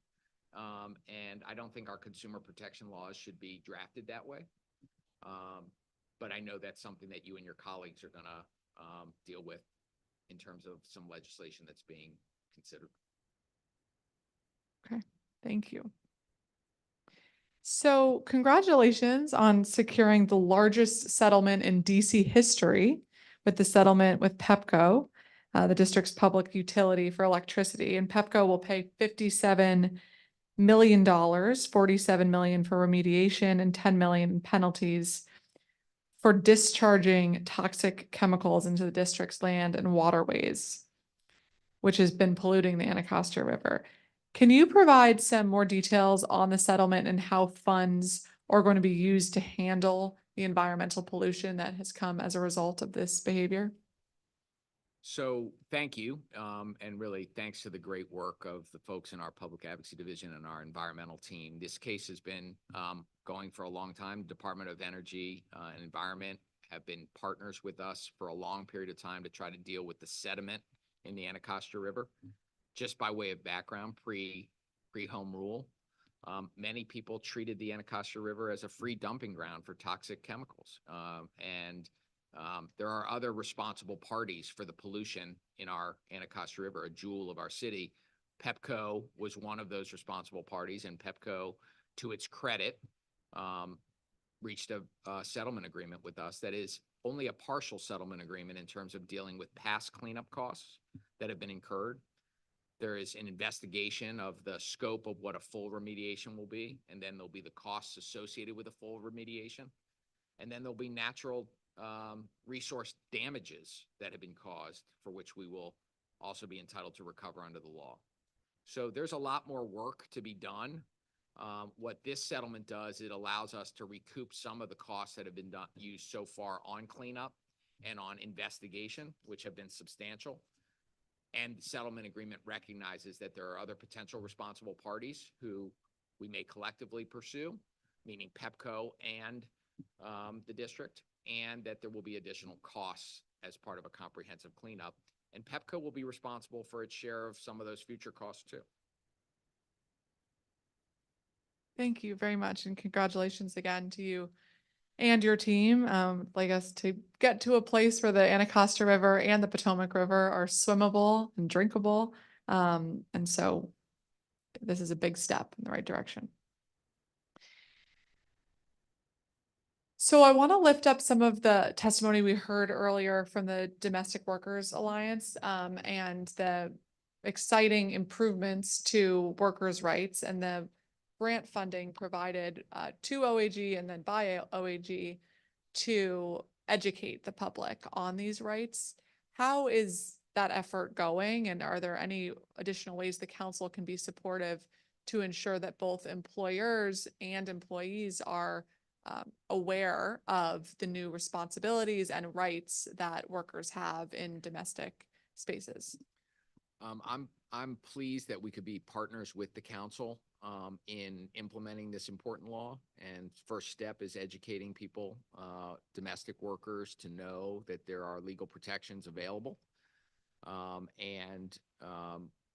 And I don't think our consumer protection laws should be drafted that way. But I know that's something that you and your colleagues are going to deal with in terms of some legislation that's being considered. Okay, thank you. So congratulations on securing the largest settlement in DC history with the settlement with Pepco, the district's public utility for electricity. And Pepco will pay $57 million, $47 million for remediation, and $10 million in penalties for discharging toxic chemicals into the district's land and waterways, which has been polluting the Anacostia River. Can you provide some more details on the settlement and how funds are going to be used to handle the environmental pollution that has come as a result of this behavior? So thank you, and really thanks to the great work of the folks in our public advocacy division and our environmental team. This case has been going for a long time. Department of Energy and Environment have been partners with us for a long period of time to try to deal with the sediment in the Anacostia River. Just by way of background, pre-home rule, many people treated the Anacostia River as a free dumping ground for toxic chemicals. And there are other responsible parties for the pollution in our Anacostia River, a jewel of our city. Pepco was one of those responsible parties, and Pepco, to its credit, reached a settlement agreement with us that is only a partial settlement agreement in terms of dealing with past cleanup costs that have been incurred. There is an investigation of the scope of what a full remediation will be, and then there'll be the costs associated with a full remediation. And then there'll be natural resource damages that have been caused, for which we will also be entitled to recover under the law. So there's a lot more work to be done. What this settlement does, it allows us to recoup some of the costs that have been used so far on cleanup and on investigation, which have been substantial. And the settlement agreement recognizes that there are other potential responsible parties who we may collectively pursue, meaning PEPCO and the district, and that there will be additional costs as part of a comprehensive cleanup. And PEPCO will be responsible for its share of some of those future costs too. Thank you very much, and congratulations again to you and your team. Like us to get to a place where the Anacostia River and the Potomac River are swimmable and drinkable. And so this is a big step in the right direction. So I want to lift up some of the testimony we heard earlier from the Domestic Workers Alliance, and the exciting improvements to workers' rights and the grant funding provided to OAG and then by OAG to educate the public on these rights. How is that effort going? And are there any additional ways the council can be supportive to ensure that both employers and employees are aware of the new responsibilities and rights that workers have in domestic spaces? I'm pleased that we could be partners with the council in implementing this important law. And first step is educating people, domestic workers, to know that there are legal protections available.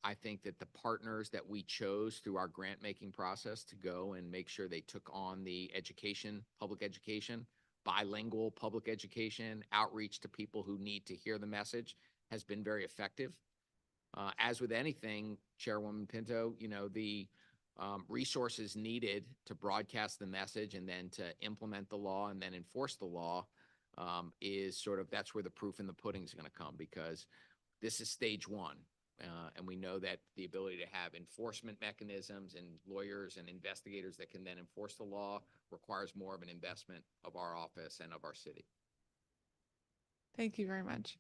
I think that the partners that we chose through our grant making process to go and make sure they took on the education, public education, bilingual public education, outreach to people who need to hear the message has been very effective. As with anything, Chairwoman Pinto, the resources needed to broadcast the message and then to implement the law and then enforce the law is that's where the proof in the pudding is going to come, because this is stage one. And we know that the ability to have enforcement mechanisms and lawyers and investigators that can then enforce the law requires more of an investment of our office and of our city. Thank you very much.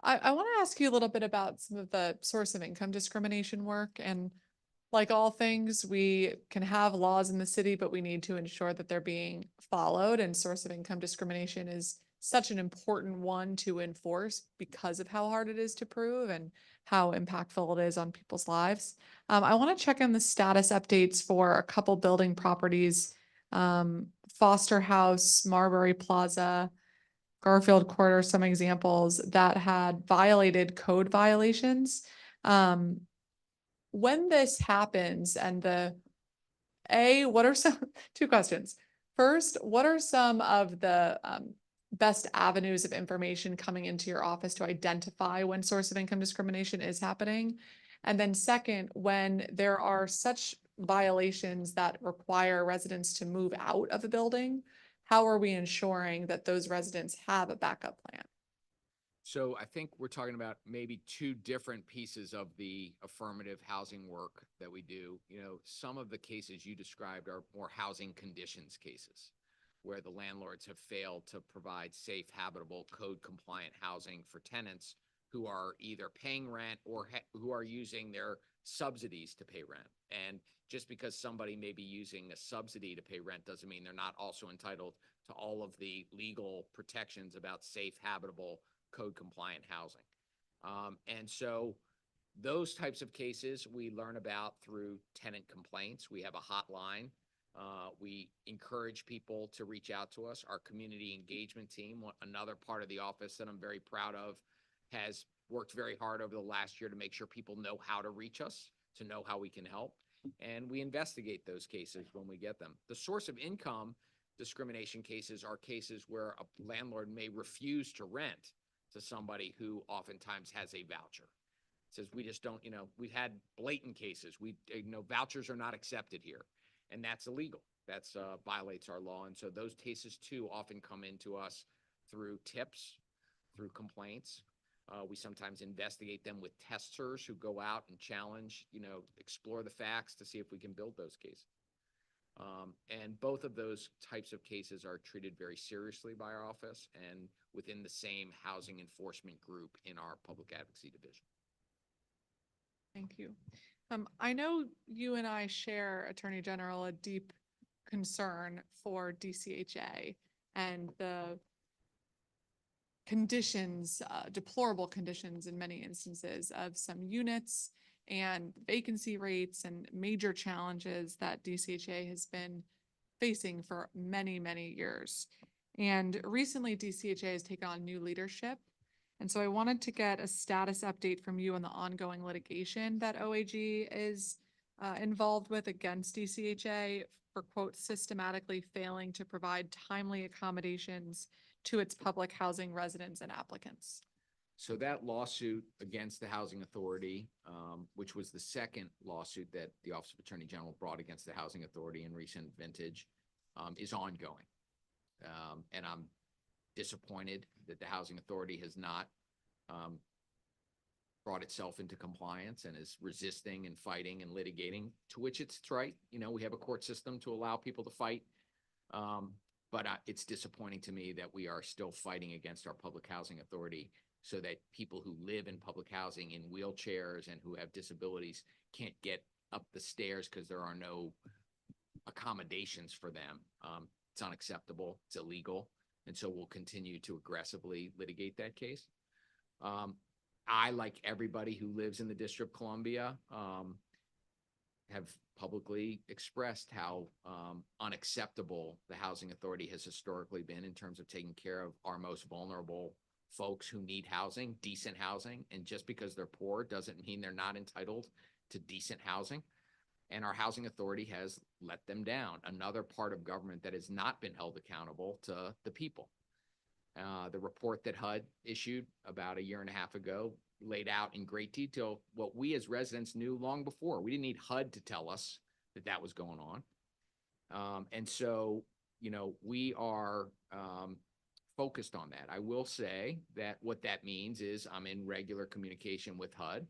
I want to ask you a little bit about some of the source of income discrimination work. And like all things, we can have laws in the city, but we need to ensure that they're being followed. And source of income discrimination is such an important one to enforce because of how hard it is to prove and how impactful it is on people's lives. I want to check on the status updates for a couple building properties, Foster House, Marbury Plaza, Garfield Court are some examples that had violated code violations. When this happens and what are some, two questions. First, what are some of the best avenues of information coming into your office to identify when source of income discrimination is happening? And then second, when there are such violations that require residents to move out of a building, how are we ensuring that those residents have a backup plan? So I think we're talking about maybe two different pieces of the affirmative housing work that we do. Some of the cases you described are more housing conditions cases, where the landlords have failed to provide safe, habitable, code-compliant housing for tenants who are either paying rent or who are using their subsidies to pay rent. And just because somebody may be using a subsidy to pay rent doesn't mean they're not also entitled to all of the legal protections about safe, habitable, code-compliant housing. And so those types of cases we learn about through tenant complaints. We have a hotline. We encourage people to reach out to us. Our community engagement team, another part of the office that I'm very proud of, has worked very hard over the last year to make sure people know how to reach us, to know how we can help. And we investigate those cases when we get them. The source of income discrimination cases are cases where a landlord may refuse to rent to somebody who oftentimes has a voucher. It says, we just don't, we've had blatant cases. Vouchers are not accepted here. And that's illegal. That's violates our law. And so those cases too often come into us through tips, through complaints. We sometimes investigate them with testers who go out and challenge, explore the facts to see if we can build those cases. And both of those types of cases are treated very seriously by our office and within the same housing enforcement group in our public advocacy division. Thank you. I know you and I share, Attorney General, a deep concern for DCHA and the conditions, deplorable conditions in many instances of some units and vacancy rates and major challenges that DCHA has been facing for many, many years. And recently DCHA has taken on new leadership. And so I wanted to get a status update from you on the ongoing litigation that OAG is involved with against DCHA for, quote, systematically failing to provide timely accommodations to its public housing residents and applicants. So that lawsuit against the Housing Authority, which was the second lawsuit that the Office of Attorney General brought against the Housing Authority in recent vintage, is ongoing. And I'm disappointed that the Housing Authority has not brought itself into compliance and is resisting and fighting and litigating, to which it's right. You know, we have a court system to allow people to fight. But it's disappointing to me that we are still fighting against our public housing authority so that people who live in public housing in wheelchairs and who have disabilities can't get up the stairs because there are no accommodations for them. It's unacceptable. It's illegal. And so we'll continue to aggressively litigate that case. I, like everybody who lives in the District of Columbia, have publicly expressed how unacceptable the Housing Authority has historically been in terms of taking care of our most vulnerable folks who need housing, decent housing. And just because they're poor doesn't mean they're not entitled to decent housing. And our Housing Authority has let them down. Another part of government that has not been held accountable to the people. The report that HUD issued about a year and a half ago laid out in great detail what we as residents knew long before. We didn't need HUD to tell us that that was going on. And so, you know, we are focused on that. I will say that what that means is I'm in regular communication with HUD,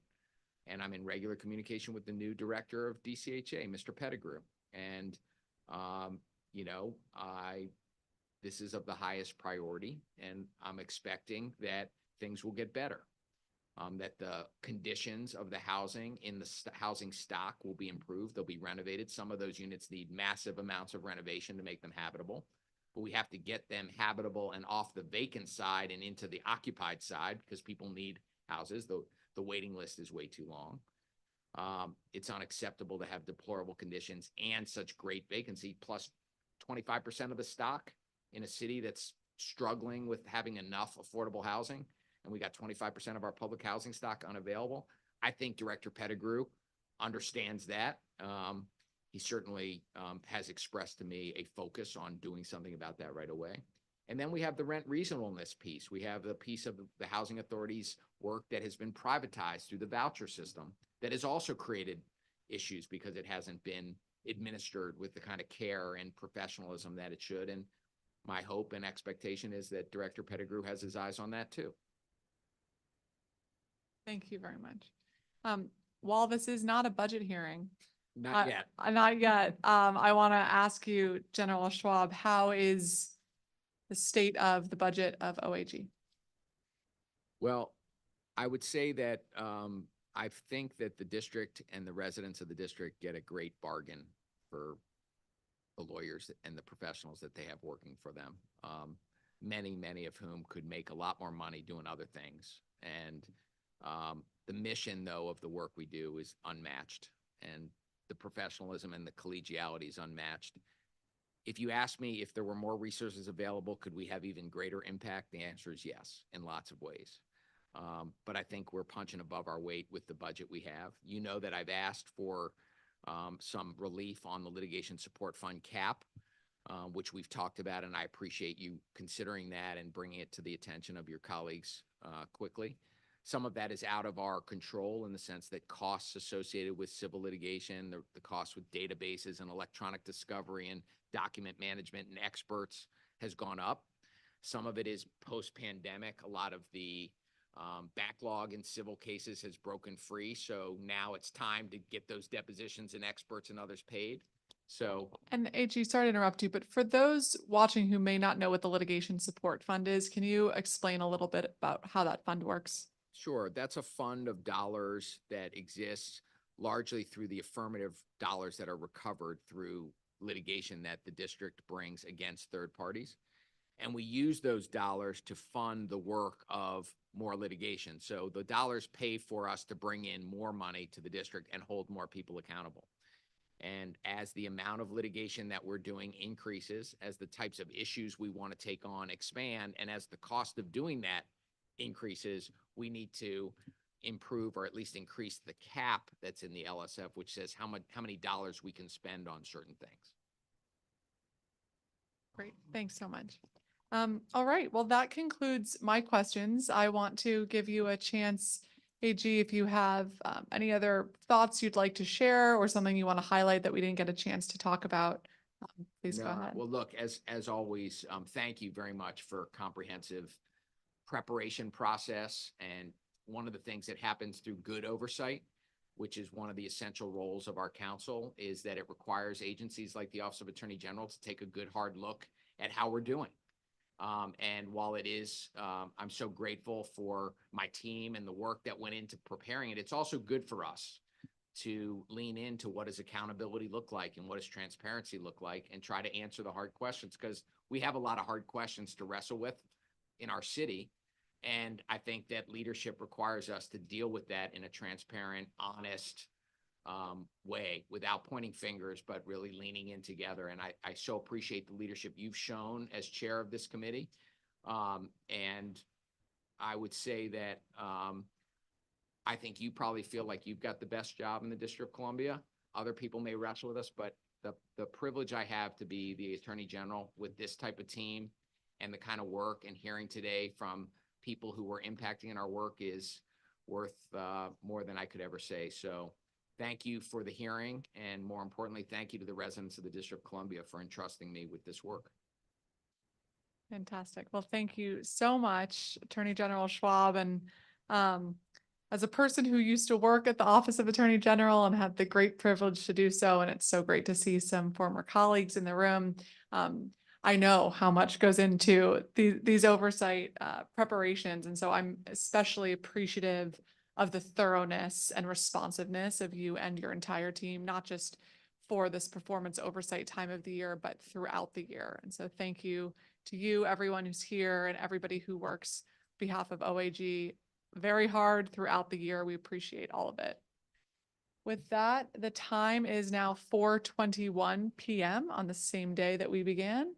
and I'm in regular communication with the new director of DCHA, Mr. Pettigrew. And, you know, this is of the highest priority, and I'm expecting that things will get better. That the conditions of the housing in the housing stock will be improved. They'll be renovated. Some of those units need massive amounts of renovation to make them habitable, but we have to get them habitable and off the vacant side and into the occupied side because people need houses. The waiting list is way too long. It's unacceptable to have deplorable conditions and such great vacancy, plus 25% of the stock in a city that's struggling with having enough affordable housing. And we got 25% of our public housing stock unavailable. I think Director Pettigrew understands that. He certainly has expressed to me a focus on doing something about that right away. And then we have the rent reasonableness piece. We have the piece of the Housing Authority's work that has been privatized through the voucher system that has also created issues because it hasn't been administered with the kind of care and professionalism that it should. And my hope and expectation is that Director Pettigrew has his eyes on that too. Thank you very much. While this is not a budget hearing, Not yet. Not yet. I want to ask you, General Schwab, how is the state of the budget of OAG? Well, I would say that I think that the district and the residents of the district get a great bargain for the lawyers and the professionals that they have working for them. Many of whom could make a lot more money doing other things. And the mission, though, of the work we do is unmatched, and the professionalism and the collegiality is unmatched. If you ask me if there were more resources available, could we have even greater impact? The answer is yes, in lots of ways. But I think we're punching above our weight with the budget we have. You know that I've asked for some relief on the litigation support fund cap, which we've talked about, and I appreciate you considering that and bringing it to the attention of your colleagues quickly. Some of that is out of our control in the sense that costs associated with civil litigation, the costs with databases and electronic discovery and document management and experts has gone up. Some of it is post-pandemic. A lot of the backlog in civil cases has broken free. So now it's time to get those depositions and experts and others paid. So And AG, sorry to interrupt you, but for those watching who may not know what the litigation support fund is, can you explain a little bit about how that fund works? sure, that's a fund of dollars that exists largely through the affirmative dollars that are recovered through litigation that the district brings against third parties. And we use those dollars to fund the work of more litigation. So the dollars pay for us to bring in more money to the district and hold more people accountable. And as the amount of litigation that we're doing increases, as the types of issues we want to take on expand, and as the cost of doing that increases, we need to improve or at least increase the cap that's in the LSF, which says how many dollars we can spend on certain things. Great, thanks so much. All right, well, that concludes my questions. I want to give you a chance, AG, if you have any other thoughts you'd like to share or something you want to highlight that we didn't get a chance to talk about, please go No, ahead. well, look, as always, thank you very much for comprehensive preparation process. And one of the things that happens through good oversight, which is one of the essential roles of our council, is that it requires agencies like the Office of Attorney General to take a good hard look at how we're doing. And while it is, I'm so grateful for my team and the work that went into preparing it, it's also good for us to lean into what does accountability look like and what does transparency look like and try to answer the hard questions, because we have a lot of hard questions to wrestle with in our city. And I think that leadership requires us to deal with that in a transparent, honest way without pointing fingers, but really leaning in together. And I so appreciate the leadership you've shown as chair of this committee. And I would say that I think you probably feel like you've got the best job in the District of Columbia. Other people may wrestle with us, but the privilege I have to be the Attorney General with this type of team and the kind of work and hearing today from people who were impacting in our work is worth more than I could ever say. So thank you for the hearing. And more importantly, thank you to the residents of the District of Columbia for entrusting me with this work. Fantastic. Well, thank you so much, Attorney General Schwab. And as a person who used to work at the Office of Attorney General and had the great privilege to do so, and it's so great to see some former colleagues in the room, I know how much goes into these oversight preparations. And so I'm especially appreciative of the thoroughness and responsiveness of you and your entire team, not just for this performance oversight time of the year, but throughout the year. And so thank you to you, everyone who's here, and everybody who works on behalf of OAG very hard throughout the year. We appreciate all of it. With that, the time is now 4:21 p.m. on the same day that we began.